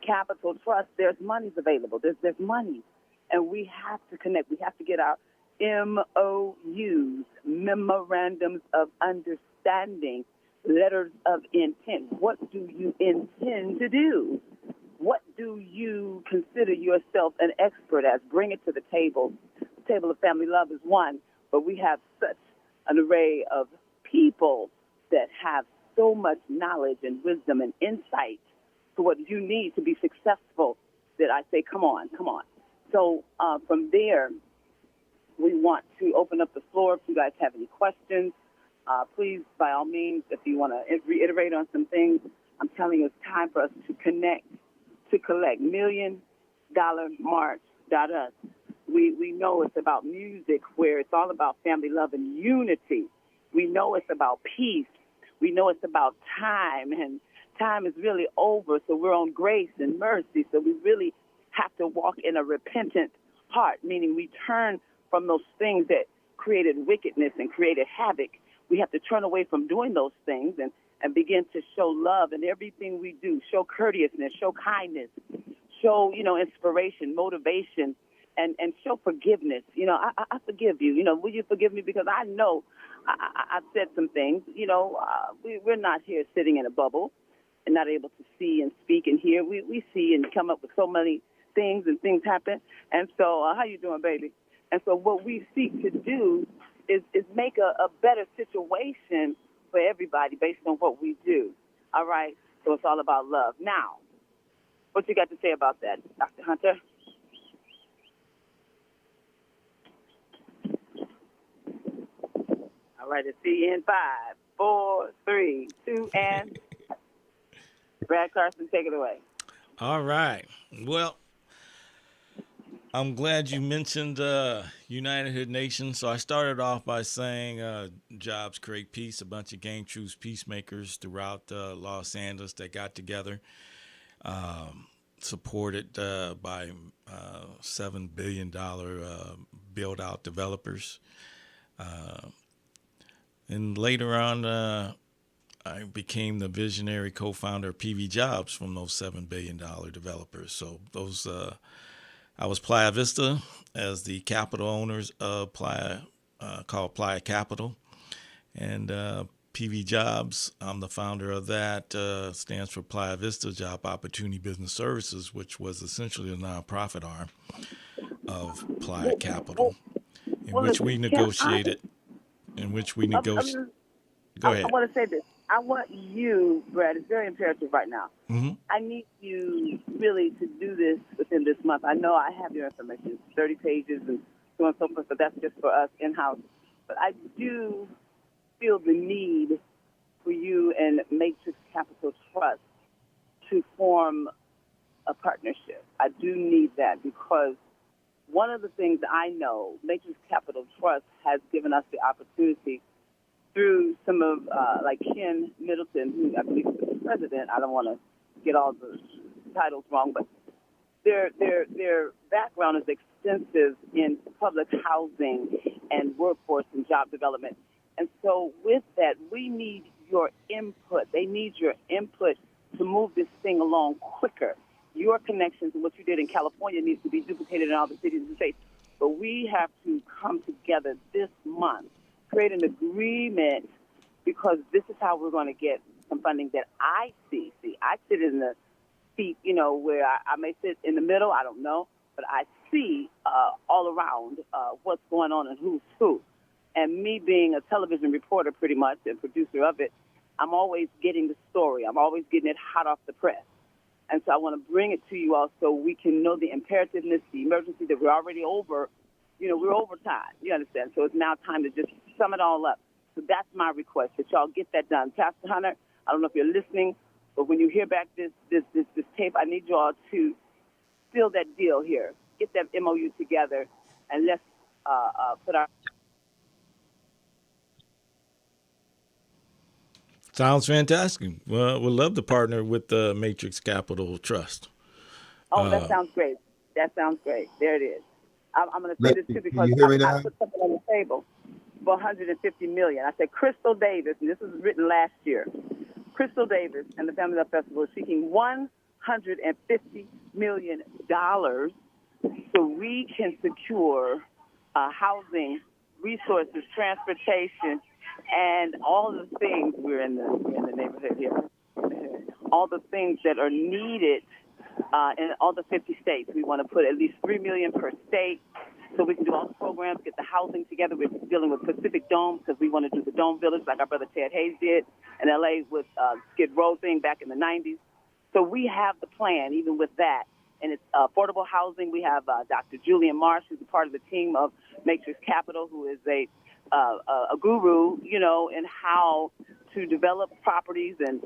Capital Trust, there's monies available. There's money. And we have to connect. We have to get our MOUs, Memorandums of Understanding, letters of intent. What do you intend to do? What do you consider yourself an expert as? Bring it to the table. The table of family love is one, but we have such an array of people that have so much knowledge and wisdom and insight to what you need to be successful that I say, come on, come on. So from there, we want to open up the floor. If you guys have any questions, please, by all means, if you want to reiterate on some things, I'm telling you, it's time for us to connect, to collect. $1,000,000march.us. We know it's about music, where it's all about family love and unity. We know it's about peace. We know it's about time, and time is really over, so we're on grace and mercy. So we really have to walk in a repentant heart, meaning we turn from those things that created wickedness and created havoc. We have to turn away from doing those things and begin to show love in everything we do, show courteousness, show kindness, show, inspiration, motivation, and show forgiveness. I forgive you. Will you forgive me? Because I know I've said some things. We're not here sitting in a bubble and not able to see and speak and hear. We see and come up with so many things, and things happen. And so, how you doing, baby? And so what we seek to do is make a better situation for everybody based on what we do. All right? So it's all about love. Now, what you got to say about that, Dr. Hunter? All right, let's see you in 5, 4, 3, 2, and Brad Carson, take it away. All right. Well, I'm glad you mentioned United Nations. So I started off by saying jobs create peace, a bunch of Game Truths peacemakers throughout Los Angeles that got together, supported by $7 billion build-out developers. And later on, I became the visionary co-founder of PV Jobs from those $7 billion developers. So those... I was Playa Vista as the capital owners of Playa, called Playa Capital. And PV Jobs, I'm the founder of that, stands for Playa Vista Job Opportunity Business Services, which was essentially a nonprofit arm of Playa Capital, in which we negotiated. Go ahead. I want to say this. I want you, Brad, it's very imperative right now. Mm-hmm. I need you really to do this within this month. I know I have your information, 30 pages and so on and so forth, but that's just for us in-house. But I do feel the need for you and Matrix Capital Trust form a partnership. I do need that because one of the things I know, Matrix Capital Trust has given us the opportunity through some of, like Ken Middleton, who I believe is the president. I don't want to get all the titles wrong, but their background is extensive in public housing and workforce and job development. And so with that, we need your input. They need your input to move this thing along quicker. Your connections and what you did in California needs to be duplicated in all the cities and states. But we have to come together this month, create an agreement, because this is how we're going to get some funding that I see. See, I sit in the seat, where I may sit in the middle, I don't know, but I see all around what's going on and who's who. And me being a television reporter pretty much and producer of it, I'm always getting the story. I'm always getting it hot off the press. And so I want to bring it to you all so we can know the imperativeness, the emergency that we're already over. We're over time. You understand? So it's now time to just sum it all up. So that's my request, that y'all get that done. Pastor Hunter, I don't know if you're listening, but when you hear back this tape, I need y'all to seal that deal here. Get that MOU together, and let's put our... Sounds fantastic. Well, we'd love to partner with the Matrix Capital Trust. Oh, that sounds great. That sounds great. There it is. I'm going to say this too because I put something on the table for $150 million. I said Crystal Davis, and this was written last year. Crystal Davis and the Family Love Festival is seeking $150 million so we can secure housing, resources, transportation, and all the things. We're in the neighborhood here. All the things that are needed in all the 50 states. We want to put at least $3 million per state so we can do all the programs, get the housing together. We're dealing with Pacific Dome because we want to do the Dome Village like our brother Ted Hayes did in L.A. with Skid Row thing back in the 90s. So we have the plan even with that. And it's affordable housing. We have Dr. Julian Marsh, who's a part of the team of Matrix Capital, who is a guru, in how to develop properties. And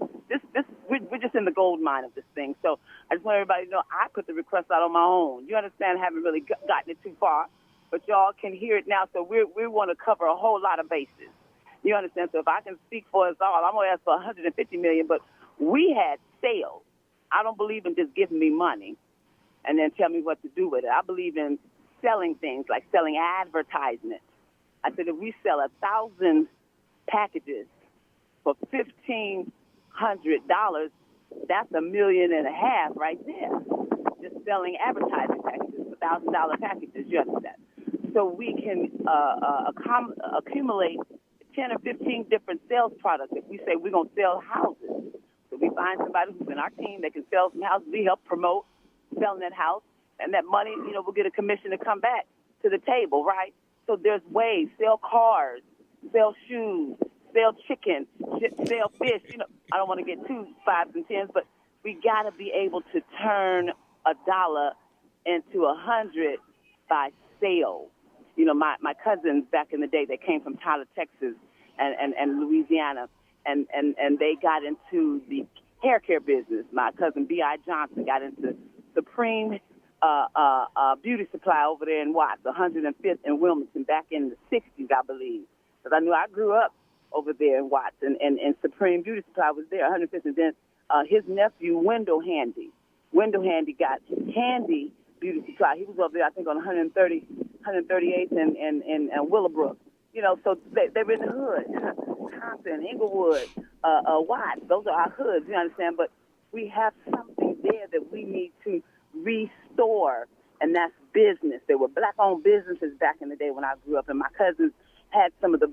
we're just in the gold mine of this thing. So I just want everybody to know I put the request out on my own. You understand? I haven't really gotten it too far, but y'all can hear it now. So we want to cover a whole lot of bases. You understand? So if I can speak for us all, I'm going to ask for $150 million. But we had sales. I don't believe in just giving me money and then tell me what to do with it. I believe in selling things, like selling advertisements. I said if we sell 1,000 packages for $1,500, that's $1.5 million right there. Just selling advertising packages, $1,000 packages, you understand? So we can accumulate 10 or 15 different sales products. If we say we're going to sell houses, so we find somebody who's in our team that can sell some houses, we help promote selling that house, and that money, we'll get a commission to come back to the table, right? So there's ways, sell cars, sell shoes, sell chicken, sell fish. I don't want to get too fives and tens, but we got to be able to turn $1 into 100 by sales. My cousins back in the day, they came from Tyler, Texas and Louisiana, and they got into the hair care business. My cousin B.I. Johnson got into Supreme beauty supply over there in Watts, 105th and Wilmington, back in the 60s, I believe. Because I knew I grew up over there in Watts, and Supreme Beauty Supply was there, 105th. And then his nephew, Wendell Handy got Handy Beauty Supply. He was over there, I think, on 138th and Willowbrook. So they were in the hood. Compton, Inglewood, Watts, those are our hoods, you understand? But we have something there that we need to restore, and that's business. There were black-owned businesses back in the day when I grew up, and my cousins had some of the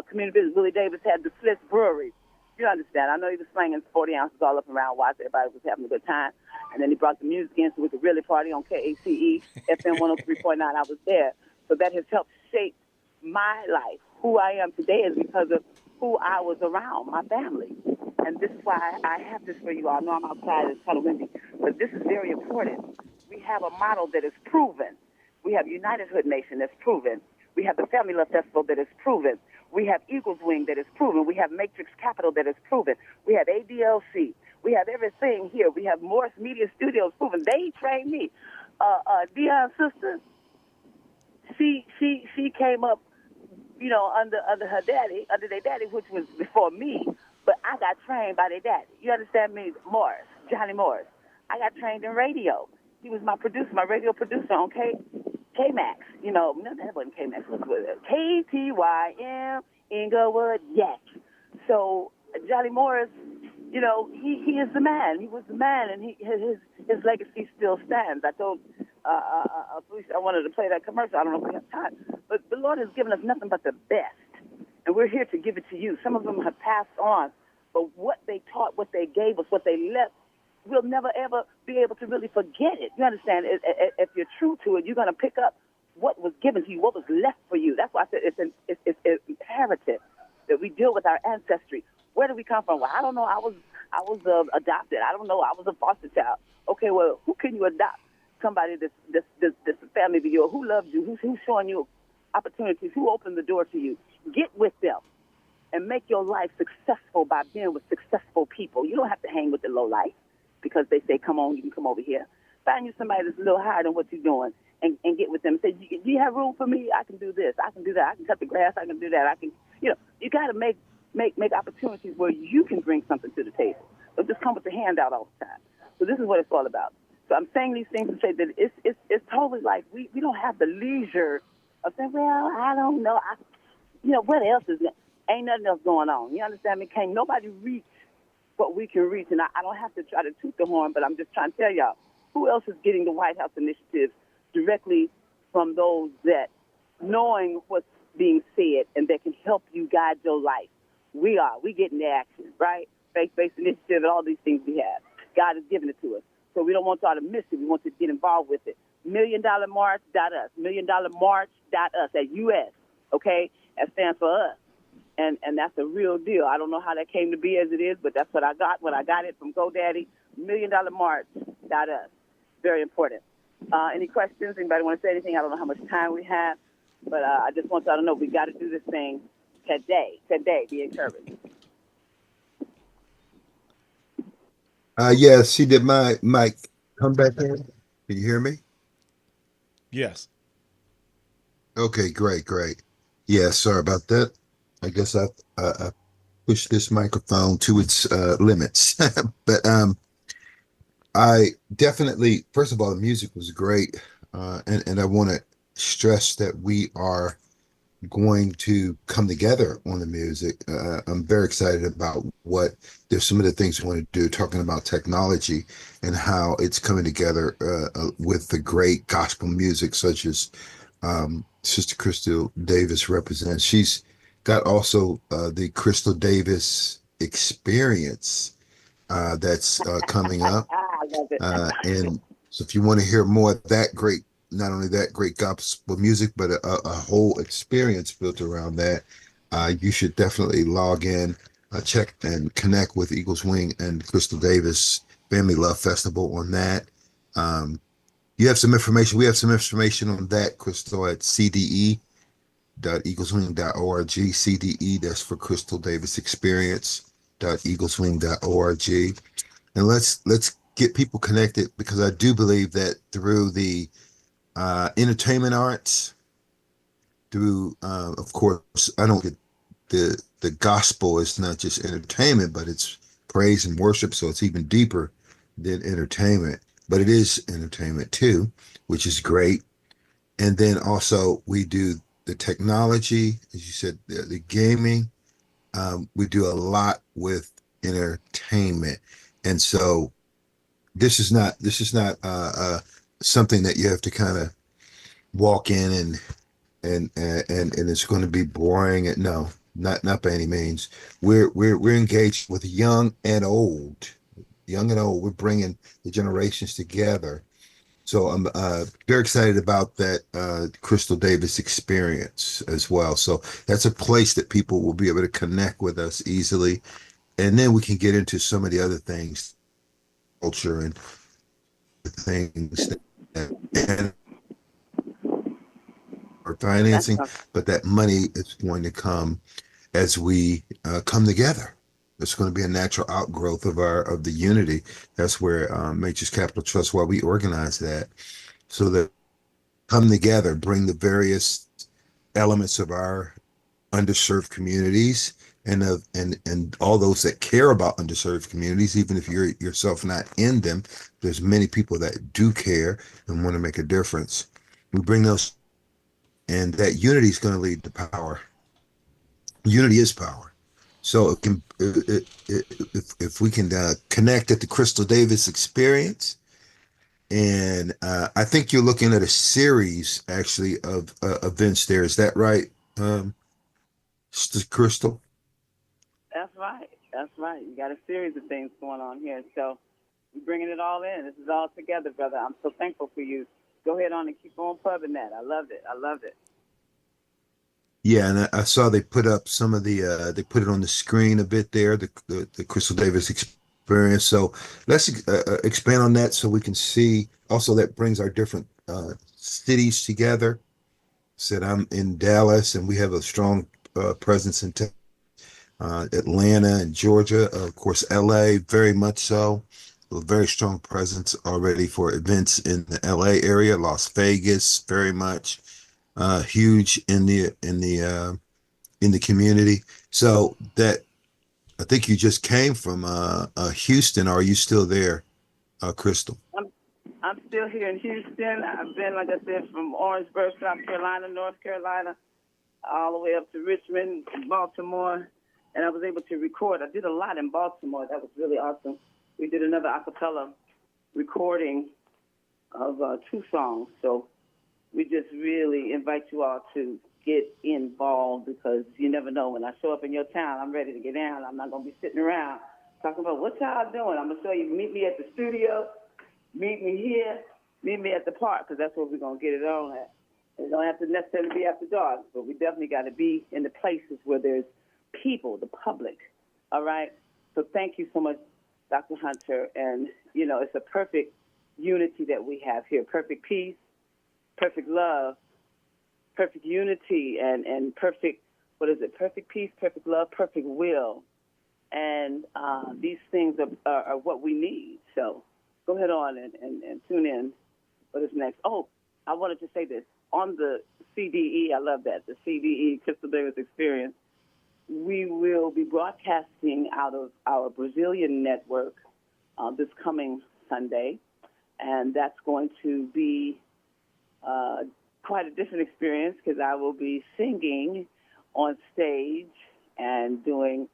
community business. Willie Davis had the Flitz Brewery. You understand? I know he was slinging 40 ounces all up around Watts. Everybody was having a good time. And then he brought the music in so we could really party on KACE, FM 103.9. I was there. So that has helped shape my life. Who I am today is because of who I was around, my family. And this is why I have this for you all. I know I'm outside, it's kind of windy, but this is very important. We have a model that is proven. We have United Hood Nation that's proven. We have the Family Love Festival that is proven. We have Eagles Wing that is proven. We have Matrix Capital that is proven. We have ADLC. We have everything here. We have Morris Media Studios proven. They trained me. Dion's sister, she came up, you know, under their daddy, which was before me. But I got trained by their daddy. You understand me? Morris, Johnny Morris. I got trained in radio. He was my producer, my radio producer on K-Max. You know, no, that wasn't K-Max. What was it? KTYM, Inglewood, Yak. So Johnny Morris, you know, he is the man. He was the man, and his legacy still stands. I told police I wanted to play that commercial. I don't know if we have time. But the Lord has given us nothing but the best. And we're here to give it to you. Some of them have passed on, but what they taught, what they gave us, what they left, we'll never, ever be able to really forget it. You understand? If you're true to it, you're going to pick up what was given to you, what was left for you. That's why I said it's imperative that we deal with our ancestry. Where do we come from? Well, I don't know. I was adopted. I don't know. I was a foster child. Okay, well, who can you adopt? Somebody that's a family of yours. Who loves you? Who's showing you opportunities? Who opened the door to you? Get with them and make your life successful by being with successful people. You don't have to hang with the low life because they say, come on, you can come over here. Find you somebody that's a little higher than what you're doing and get with them. Say, do you have room for me? I can do this. I can do that. I can cut the grass. I can do that. I can, you know, you got to make opportunities where you can bring something to the table. Don't just come with the handout all the time. So this is what it's all about. So I'm saying these things to say that it's totally like we don't have the leisure of saying, well, I don't know. You know, what else is there? Ain't nothing else going on. You understand me? Can't nobody reach what we can reach. And I don't have to try to toot the horn, but I'm just trying to tell y'all, who else is getting the White House initiative directly from those that knowing what's being said and that can help you guide your life? We are. We getting the action, right? Faith-based initiative and all these things we have. God has given it to us. So we don't want y'all to miss it. We want you to get involved with it. $1,000,000march.us. $1,000,000march.us at US, okay? That stands for us. And that's a real deal. I don't know how that came to be as it is, but that's what I got when I got it from GoDaddy. $1,000,000march.us. Very important. Any questions? Anybody want to say anything? I don't know how much time we have, but I just want y'all to know we got to do this thing today. Today. Be encouraged. Yeah, see, did my mic come back in? Can you hear me? Yes. Okay, great. Yeah, sorry about that. I guess I pushed this microphone to its limits. But I definitely, first of all, the music was great. And I want to stress that we are going to come together on the music. I'm very excited about there's some of the things we want to do, talking about technology and how it's coming together with the great gospel music, such as Sister Crystal Davis represents. She's got also the Crystal Davis experience that's coming up. I love it. And so if you want to hear more of that great, not only that great gospel music, but a whole experience built around that, you should definitely log in, check and connect with Eagles Wing and Crystal Davis Family Love Festival on that. You have some information. We have some information on that, Crystal, at cde.eagleswing.org. CDE, that's for Crystal Davis Experience.eagleswing.org. And let's get people connected, because I do believe that through the entertainment arts, through of course, I don't get the gospel is not just entertainment, but it's praise and worship, so it's even deeper than entertainment, but it is entertainment too, which is great. And then also we do the technology, as you said, the gaming. We do a lot with entertainment, and so this is not something that you have to kind of walk in and it's going to be boring. No, not by any means. We're engaged with young and old. We're bringing the generations together. So I'm very excited about that Crystal Davis experience as well. So that's a place that people will be able to connect with us easily, and then we can get into some of the other things, culture and things and or financing, but that money is going to come as we come together it's going to be a natural outgrowth of the unity. That's where Matrix Capital Trust, why we organize that, so that come together, bring the various elements of our underserved communities and all those that care about underserved communities, even if you're yourself not in them. There's many people that do care and want to make a difference. We bring those, and that unity is going to lead to power. Unity is power. So if we can connect at the Crystal Davis experience, and I think you're looking at a series actually of events there. Is that right, Crystal? That's right. That's right. You got a series of things going on here. So we're bringing it all in. This is all together, brother. I'm so thankful for you. Go ahead on and keep on pubbing that. I love it. I love it. Yeah, and I saw they put up some of the they put it on the screen a bit there, the Crystal Davis experience. So let's expand on that so we can see. Also, that brings our different cities together. Said I'm in Dallas, and we have a strong presence in Atlanta and Georgia. Of course, LA, very much so. A very strong presence already for events in the LA area. Las Vegas, very much. Huge in the community. So that, I think you just came from Houston. Are you still there, Crystal? I'm still here in Houston. I've been, like I said, from Orangeburg, South Carolina, North Carolina, all the way up to Richmond, Baltimore, and I was able to record. I did a lot in Baltimore. That was really awesome. We did another a cappella recording of 2 songs. So we just really invite you all to get involved, because you never know. When I show up in your town, I'm ready to get down. I'm not going to be sitting around talking about what y'all doing. I'm going to show you, meet me at the studio, meet me here, meet me at the park, because that's where we're going to get it on at. It don't have to necessarily be after dark, but we definitely got to be in the places where there's people, the public, all right? So thank you so much, Dr. Hunter. And, you know, it's a perfect unity that we have here, perfect peace, perfect love, perfect unity, and perfect, perfect peace, perfect love, perfect will. And these things are what we need. So go ahead on and tune in for this next. Oh, I wanted to say this. On the CDE, I love that, the CDE, Crystal Davis Experience, we will be broadcasting out of our Brazilian network this coming Sunday. And that's going to be quite a different experience, because I will be singing on stage and doing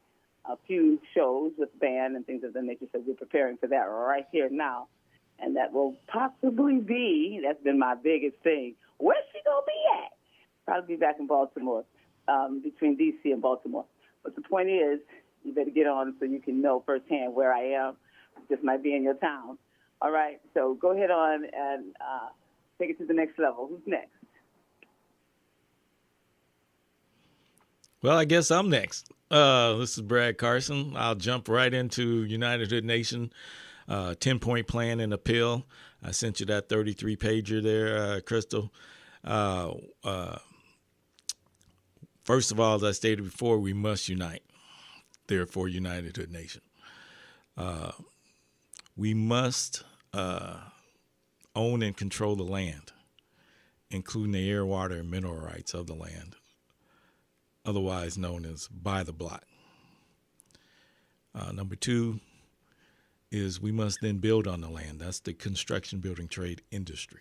a few shows with band and things of that nature. So we're preparing for that right here now. And that will possibly be, that's been my biggest thing, where's she going to be at? Probably be back in Baltimore, between D.C. and Baltimore. But the point is, you better get on so you can know firsthand where I am. This might be in your town. All right, so go ahead on and take it to the next level. Who's next? Well, I guess I'm next. This is Brad Carson. I'll jump right into United Hood Nation, 10-point plan and appeal. I sent you that 33-pager there, Crystal. First of all, as I stated before, we must unite. Therefore, United Hood Nation. We must own and control the land, including the air, water, and mineral rights of the land, otherwise known as by the block. Number 2 is we must then build on the land. That's the construction, building, trade industry.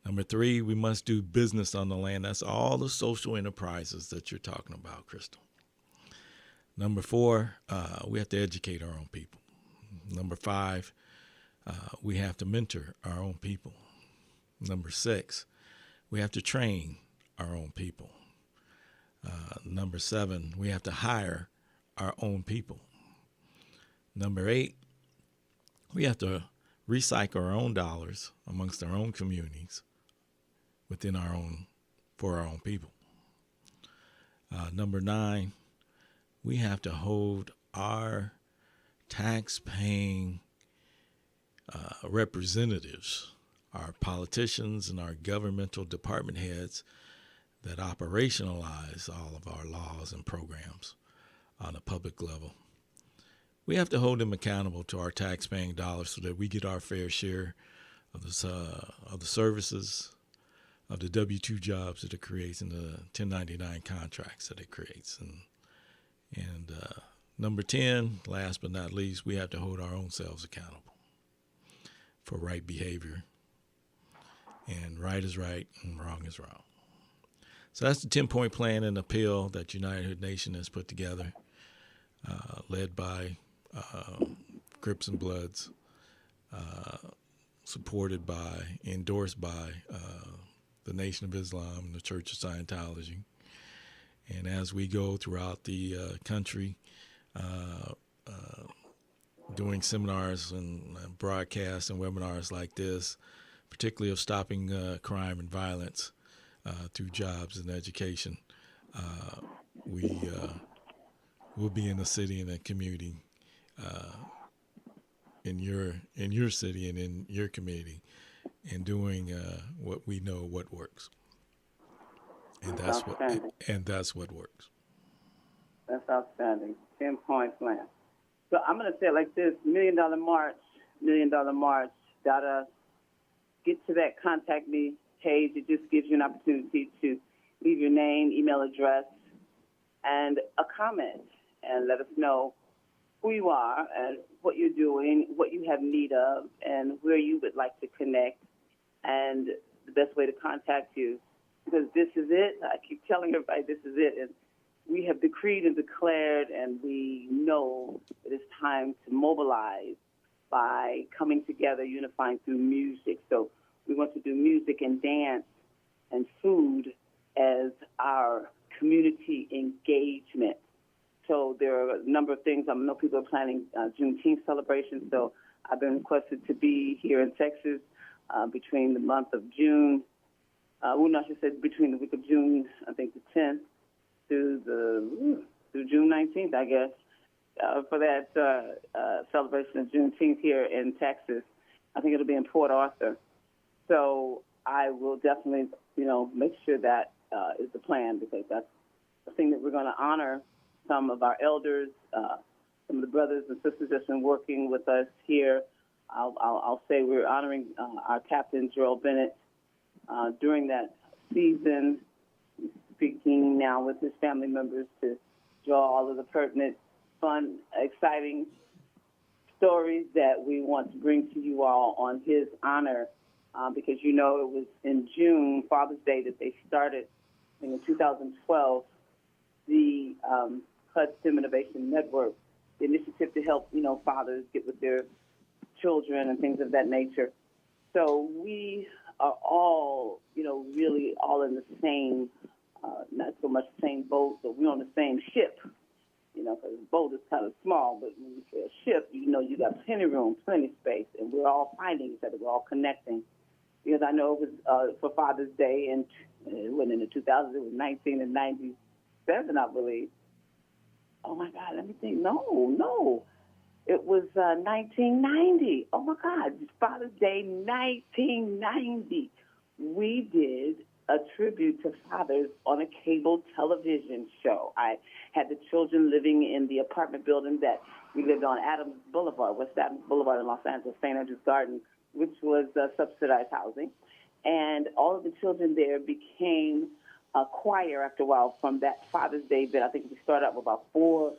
Number 3, we must do business on the land. That's all the social enterprises that you're talking about, Crystal. Number 4, we have to educate our own people. Number 5, we have to mentor our own people. Number 6, we have to train our own people. Number 7, we have to hire our own people. Number 8, we have to recycle our own dollars amongst our own communities within our own, for our own people. Number 9, we have to hold our tax-paying representatives, our politicians and our governmental department heads that operationalize all of our laws and programs, on a public level. We have to hold them accountable to our tax-paying dollars so that we get our fair share of the services, of the W-2 jobs that it creates, and the 1099 contracts that it creates. And number 10, last but not least, we have to hold our own selves accountable for right behavior. And right is right and wrong is wrong. So that's the 10-point plan and appeal that United Hood Nation has put together, led by Crips and Bloods, supported by, endorsed by the Nation of Islam and the Church of Scientology. And as we go throughout the country, doing seminars and broadcasts and webinars like this, particularly of stopping crime and violence through jobs and education, we'll be in the city and the community, in your city and in your community, and doing what we know what works, and that's what works. That's outstanding. 10-point plan. So I'm going to say it like this: $1 Million March. Us. Get to that contact me page. It just gives you an opportunity to leave your name, email address, and a comment, and let us know who you are and what you're doing, what you have need of, and where you would like to connect, and the best way to contact you. Because this is it. I keep telling everybody this is it. And we have decreed and declared, and we know that it's time to mobilize by coming together, unifying through music. So we want to do music and dance and food as our community engagement. So there are a number of things. I know people are planning Juneteenth celebrations, so I've been requested to be here in Texas between the month of June, between the week of June, I think the 10th, through June 19th, I guess, for that celebration of Juneteenth here in Texas. I think it'll be in Port Arthur. So I will definitely, make sure that is the plan, because that's the thing that we're going to honor some of our elders, some of the brothers and sisters that's been working with us here. I'll say we're honoring our captain, Gerald Bennett, during that season, speaking now with his family members to draw all of the pertinent, fun, exciting stories that we want to bring to you all on his honor, because it was in June, Father's Day, that they started in 2012 the HUD STEM Innovation Network, the initiative to help fathers get with their children and things of that nature. So we are all really all in the same, not so much the same boat, but we're on the same ship. Because the boat is kind of small, but when you say a ship, you got plenty of room, plenty of space, and we're all finding each other, we're all connecting. Because I know it was for Father's Day, and it wasn't in the 2000s, it was 1997, I believe. Oh my God, let me think. No. It was 1990. Oh my God, Father's Day 1990. We did a tribute to fathers on a cable television show. I had the children living in the apartment building that we lived on Adams Boulevard, West Adams Boulevard in Los Angeles, St. Andrews Garden, which was subsidized housing. And all of the children there became a choir after a while from that Father's Day event. I think we started out with about 4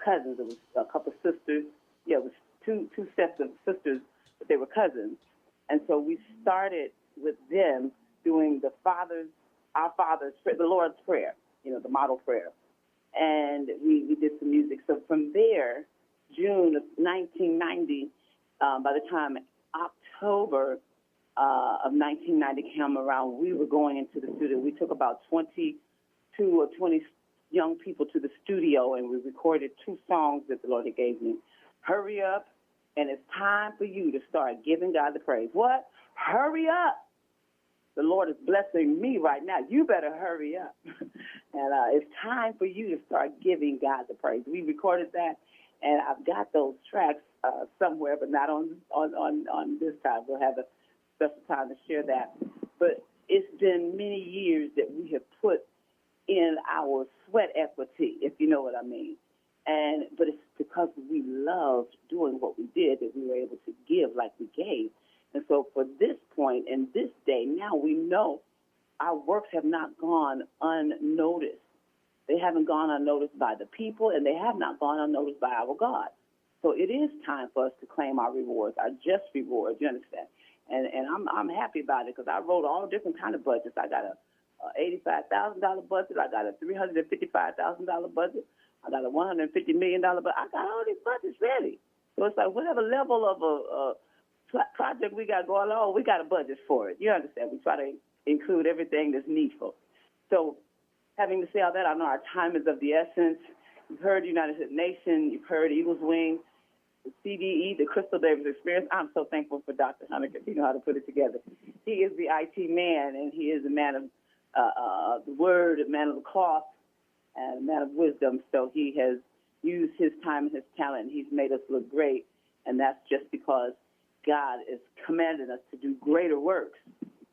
cousins. It was a couple of sisters. Yeah, it was two sets of sisters, but they were cousins. And so we started with them doing our Father's Prayer, the Lord's Prayer, the model prayer. And we did some music. So from there, June of 1990, by the time October of 1990 came around, we were going into the studio. We took about 22 or 20 young people to the studio, and we recorded 2 songs that the Lord had gave me. Hurry up, and it's time for you to start giving God the praise. What? Hurry up. The Lord is blessing me right now. You better hurry up. And it's time for you to start giving God the praise. We recorded that, and I've got those tracks somewhere, but not on this time. We'll have a special time to share that. But it's been many years that we have put in our sweat equity, if you know what I mean. But it's because we loved doing what we did that we were able to give like we gave. And so for this point in this day, now we know our works have not gone unnoticed. They haven't gone unnoticed by the people, and they have not gone unnoticed by our God. So it is time for us to claim our rewards, our just rewards, you understand? And I'm happy about it because I wrote all different kind of budgets. I got a $85,000 budget. I got a $355,000 budget. I got a $150 million budget. I got all these budgets ready. So it's like whatever level of a project we got going on, we got a budget for it. You understand? We try to include everything that's needful. So having to say all that, I know our time is of the essence. You've heard United Nations. You've heard Eagles Wing, the CDE, the Crystal Davis Experience. I'm so thankful for Dr. Hunter because he knows how to put it together. He is the IT man, and he is a man of the word, a man of the cloth, and a man of wisdom. So he has used his time and his talent. He's made us look great, and that's just because God is commanding us to do greater works,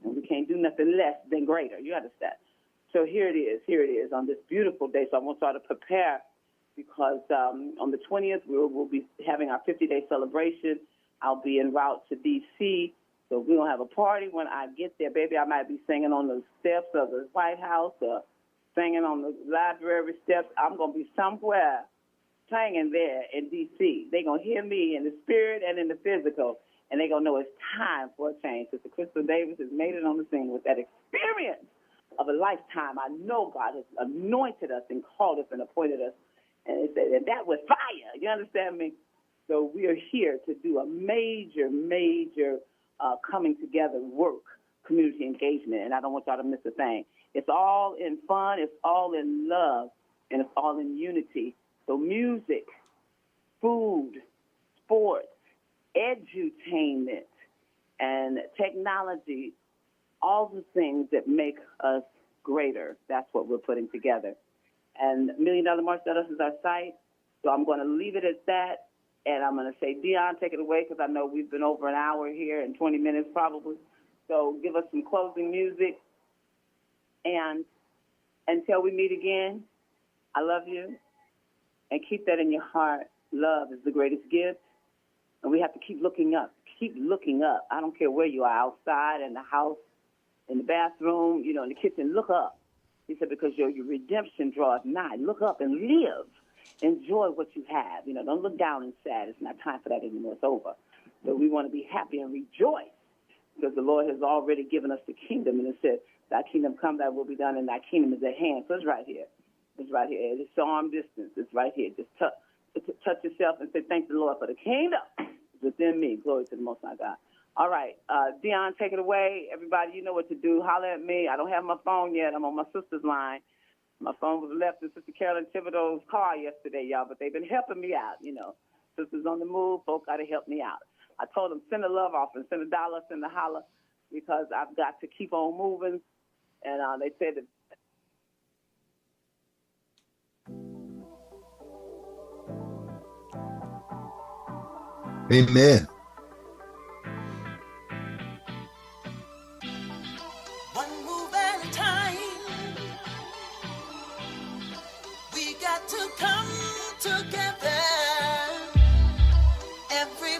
and we can't do nothing less than greater. You understand? So here it is on this beautiful day. So I want y'all to prepare because on the 20th, we'll be having our 50-day celebration. I'll be en route to D.C., so we're going to have a party when I get there. Baby, I might be singing on the steps of the White House or singing on the library steps. I'm going to be somewhere singing there in D.C. They're going to hear me in the spirit and in the physical, and they're going to know it's time for a change. Sister Crystal Davis has made it on the scene with that experience of a lifetime. I know God has anointed us and called us and appointed us, and that was fire. You understand me? So we are here to do a major coming together work, community engagement, and I don't want y'all to miss a thing. It's all in fun, it's all in love, and it's all in unity. So music, food, sports, edutainment, and technology, all the things that make us greater, that's what we're putting together. And $1 Million March is our site, so I'm going to leave it at that. And I'm going to say, Dion, take it away, because I know we've been over an hour here and 20 minutes probably. So give us some closing music. And until we meet again, I love you. And keep that in your heart. Love is the greatest gift. And we have to keep looking up. Keep looking up. I don't care where you are, outside, in the house, in the bathroom, in the kitchen. Look up. He said, because your redemption draws nigh. Look up and live. Enjoy what you have. Don't look down and sad. It's not time for that anymore. It's over. So we want to be happy and rejoice because the Lord has already given us the kingdom. And it said, thy kingdom come, thy will be done, and thy kingdom is at hand. So it's right here. It's right here. It's arm distance. It's right here. Just touch yourself and say, thank the Lord for the kingdom within me. Glory to the Most High God. All right. Dion, take it away. Everybody, you know what to do. Holler at me. I don't have my phone yet. I'm on my sister's line. My phone was left in Sister Carolyn Thibodeau's car yesterday, y'all, but they've been helping me out, Sisters on the move, folk got to help me out. I told them, send a love offering, send $1, send a holler, because I've got to keep on moving. And they said that. Amen. One move at a time. We got to come together. Every